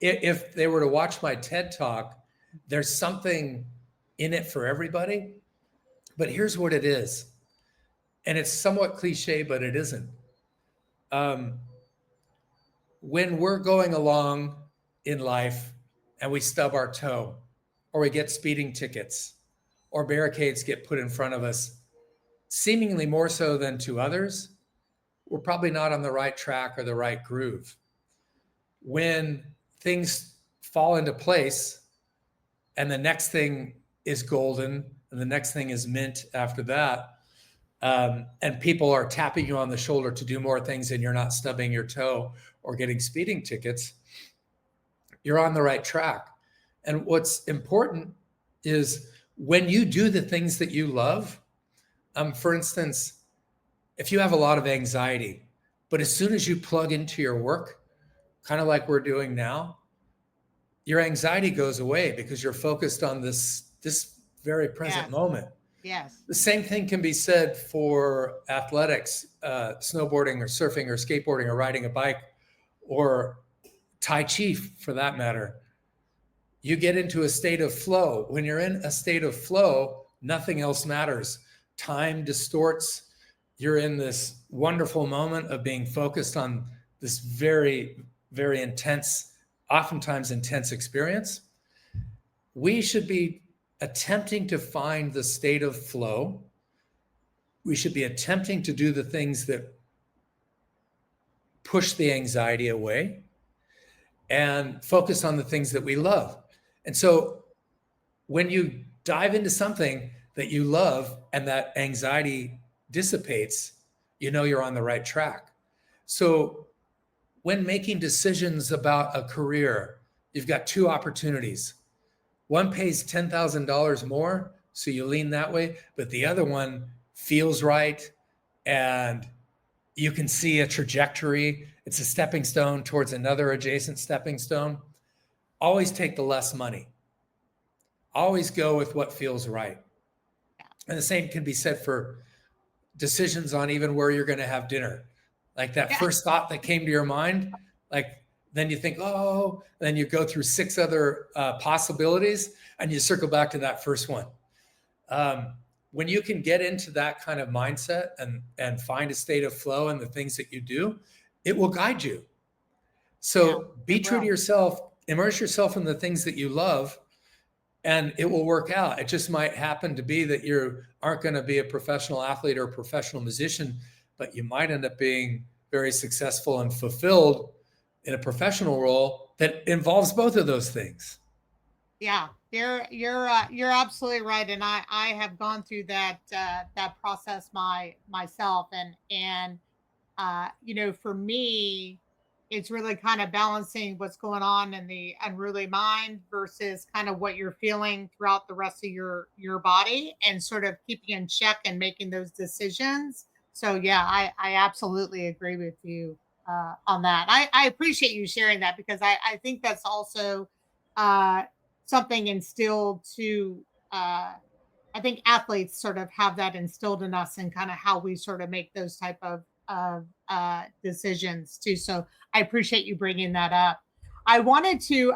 if they were to watch my TED Talk, there's something in it for everybody. But here's what it is, and it's somewhat cliche, but it isn't. When we're going along in life and we stub our toe, or we get speeding tickets, or barricades get put in front of us, seemingly more so than to others, we're probably not on the right track or the right groove. When things fall into place and the next thing is golden and the next thing is mint after that, and people are tapping you on the shoulder to do more things and you're not stubbing your toe or getting speeding tickets, you're on the right track. And what's important is when you do the things that you love, for instance, if you have a lot of anxiety, but as soon as you plug into your work, kind of like we're doing now, your anxiety goes away because you're focused on this very present moment. Yes. The same thing can be said for athletics, snowboarding or surfing or skateboarding or riding a bike or Tai Chi for that matter. You get into a state of flow. When you're in a state of flow, nothing else matters. Time distorts. You're in this wonderful moment of being focused on this very, very intense, oftentimes intense experience. We should be attempting to find the state of flow. We should be attempting to do the things that push the anxiety away and focus on the things that we love. And so when you dive into something that you love and that anxiety dissipates, you know you're on the right track. So when making decisions about a career, you've got two opportunities. One pays $10,000 more, so you lean that way, but the other one feels right and you can see a trajectory. It's a stepping stone towards another adjacent stepping stone. Always take the less money. Always go with what feels right. And the same can be said for decisions on even where you're going to have dinner. Like that first thought that came to your mind, like then you think, oh, then you go through 6 other possibilities and you circle back to that first one. When you can get into that kind of mindset and find a state of flow in the things that you do, it will guide you. So be true to yourself, immerse yourself in the things that you love, and it will work out. It just might happen to be that you aren't going to be a professional athlete or a professional musician, but you might end up being very successful and fulfilled in a professional role that involves both of those things. Yeah, you're absolutely right, and I have gone through that process myself, and for me, it's really kind of balancing what's going on in the unruly mind versus kind of what you're feeling throughout the rest of your body, and sort of keeping in check and making those decisions. So yeah, I absolutely agree with you on that. I appreciate you sharing that, because I think that's also uh, something instilled to. I think athletes sort of have that instilled in us, and kind of how we sort of make those type of decisions too. So I appreciate you bringing that up. I wanted to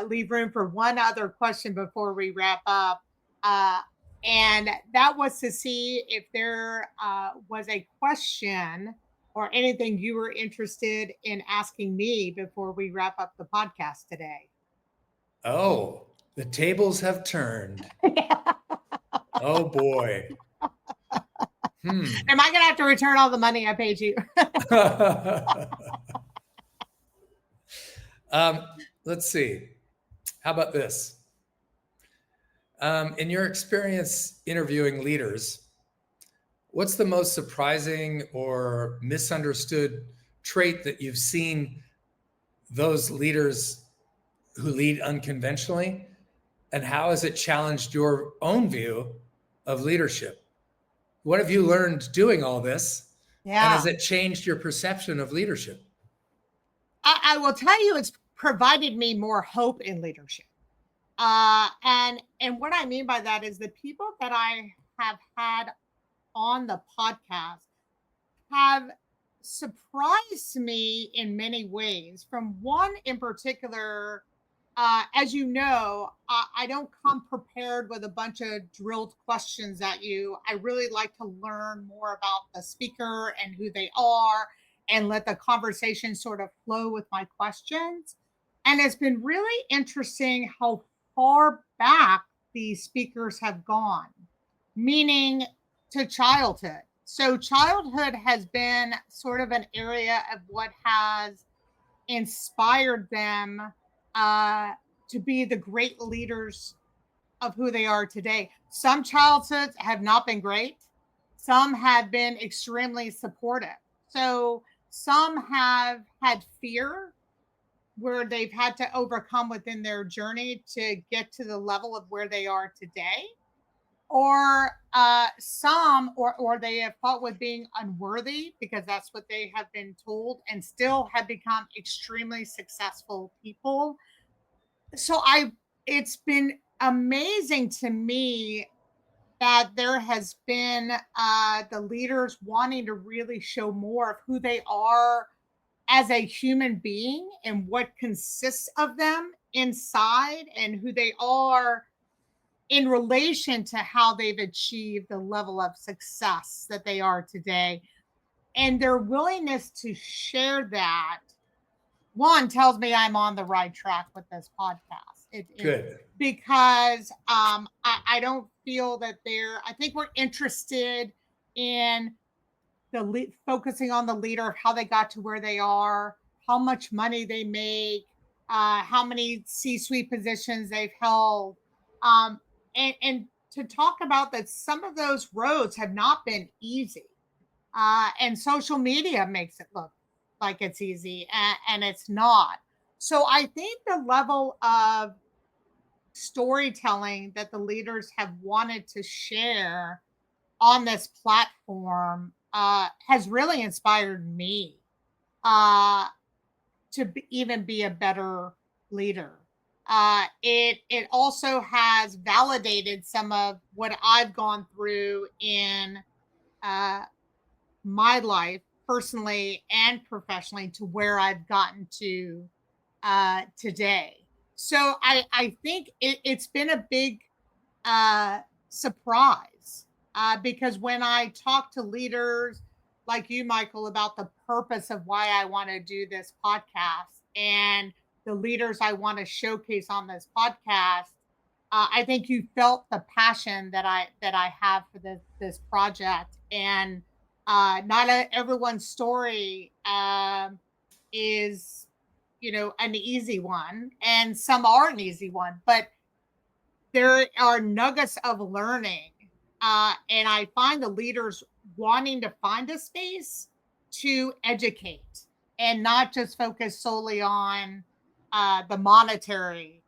leave room for one other question before we wrap up. Uh, and that was to see if there was a question or anything you were interested in asking me before we wrap up the podcast today. Oh, the tables have turned. Oh boy. Am I going to have to return all the money I paid you? Let's see. How about this? In your experience interviewing leaders, what's the most surprising or misunderstood trait that you've seen those leaders who lead unconventionally? And how has it challenged your own view of leadership? What have you learned doing all this? Yeah. And has it changed your perception of leadership? I will tell you, it's provided me more hope in leadership. And what I mean by that is the people that I have had on the podcast have surprised me in many ways. From one in particular, as you know, I don't come prepared with a bunch of drilled questions at you. I really like to learn more about the speaker and who they are, and let the conversation sort of flow with my questions. And it's been really interesting how far back these speakers have gone, meaning to childhood. So, childhood has been sort of an area of what has inspired them uh, to be the great leaders of who they are today. Some childhoods have not been great, some have been extremely supportive. So, some have had fear where they've had to overcome within their journey to get to the level of where they are today, or some or they have fought with being unworthy, because that's what they have been told, and still have become extremely successful people. So I it's been amazing to me that there has been the leaders wanting to really show more of who they are as a human being, and what consists of them inside, and who they are in relation to how they've achieved the level of success that they are today. And their willingness to share that, one, tells me I'm on the right track with this podcast. Good. Because I don't feel that I think we're interested in focusing on the leader, of how they got to where they are, how much money they make, how many C-suite positions they've held, um, and to talk about that some of those roads have not been easy, and social media makes it look like it's easy, and it's not. So I think the level of storytelling that the leaders have wanted to share on this platform has really inspired me uh, to even be a better leader. It also has validated some of what I've gone through in uh, my life, personally and professionally, to where I've gotten to today. So I think it's been a big uh, surprise, because when I talk to leaders like you, Michael, about the purpose of why I want to do this podcast, and the leaders I want to showcase on this podcast, I think you felt the passion that I have for this project, and everyone's story is, an easy one, and some are an easy one, but there are nuggets of learning, and I find the leaders wanting to find a space to educate and not just focus solely on the monetary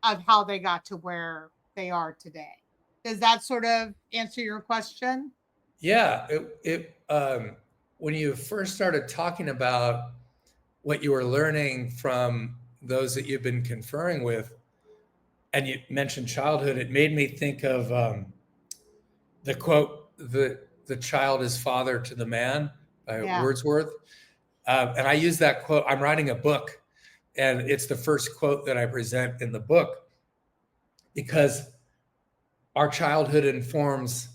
of how they got to where they are today. Does that sort of answer your question? Yeah, when you first started talking about what you were learning from those that you've been conferring with, and you mentioned childhood, it made me think of the quote, the child is father to the man by Yeah. Wordsworth. And I use that quote. I'm writing a book, and it's the first quote that I present in the book, because our childhood informs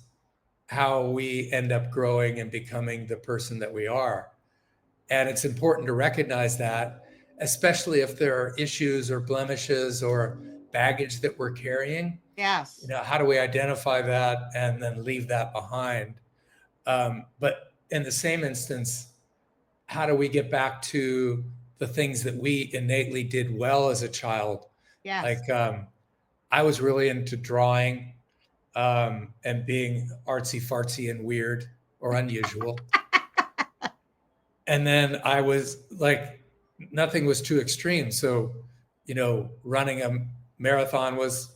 how we end up growing and becoming the person that we are. And it's important to recognize that, especially if there are issues or blemishes or baggage that we're carrying. Yes. How do we identify that and then leave that behind? But in the same instance, how do we get back to the things that we innately did well as a child? Yes. Like, I was really into drawing and being artsy fartsy and weird or unusual. And then I was like, nothing was too extreme. So, running a marathon was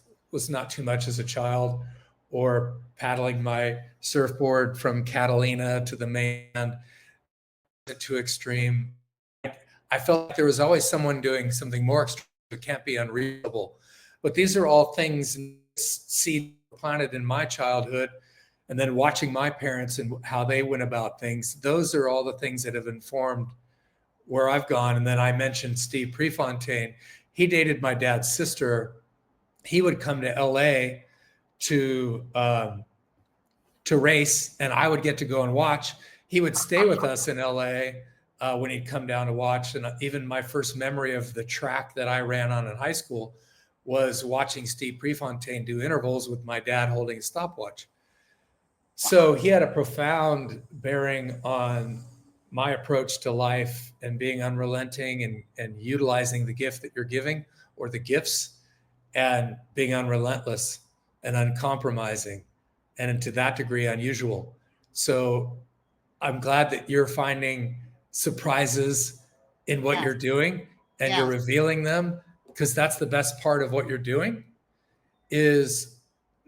not too much as a child, or paddling my surfboard from Catalina to the mainland, too extreme. I felt like there was always someone doing something more extreme. It can't be unreasonable. But these are all things, seed planted in my childhood, and then watching my parents and how they went about things. Those are all the things that have informed where I've gone. And then I mentioned Steve Prefontaine. He dated my dad's sister. He would come to LA to race, and I would get to go and watch. He would stay with us in LA when he'd come down to watch. And even my first memory of the track that I ran on in high school was watching Steve Prefontaine do intervals with my dad holding a stopwatch. So he had a profound bearing on my approach to life and being unrelenting and utilizing the gift that you're giving, or the gifts, and being unrelentless and uncompromising, and to that degree unusual. So I'm glad that you're finding surprises in what you're doing, and you're revealing them, because that's the best part of what you're doing, is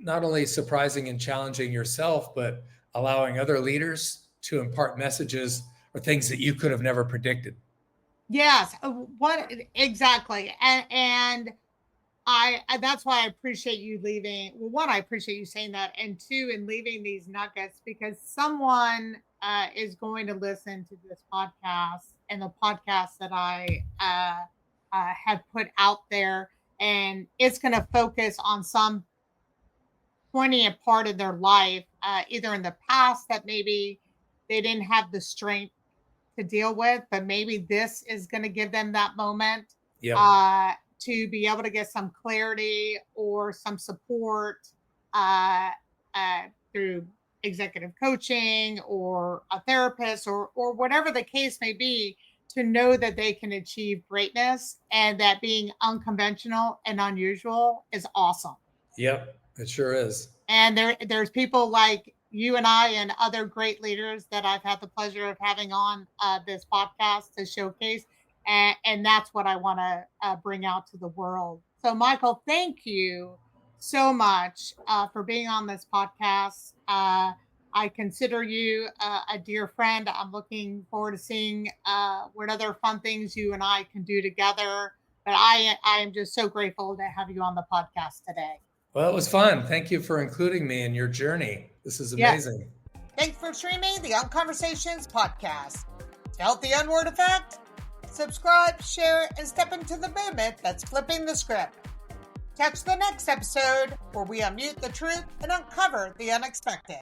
not only surprising and challenging yourself, but allowing other leaders to impart messages or things that you could have never predicted. Yes. What exactly? And that's why I appreciate you leaving. Well, one, I appreciate you saying that, and two, in leaving these nuggets, because someone is going to listen to this podcast and the podcast that I have put out there, and it's going to focus on some poignant part of their life, either in the past that maybe they didn't have the strength to deal with, but maybe this is going to give them that moment. Yep. To be able to get some clarity or some support through executive coaching or a therapist or whatever the case may be, to know that they can achieve greatness, and that being unconventional and unusual is awesome. Yep, it sure is. And there's people like you and I and other great leaders that I've had the pleasure of having on this podcast to showcase. And that's what I want to bring out to the world. So, Michael, thank you so much for being on this podcast. I consider you a dear friend. I'm looking forward to seeing what other fun things you and I can do together. But I am just so grateful to have you on the podcast today. Well, it was fun. Thank you for including me in your journey. This is amazing. Yeah. Thanks for streaming the Unconversations podcast. To help the Unword Effect, subscribe, share, and step into the movement that's flipping the script. Catch the next episode where we unmute the truth and uncover the unexpected.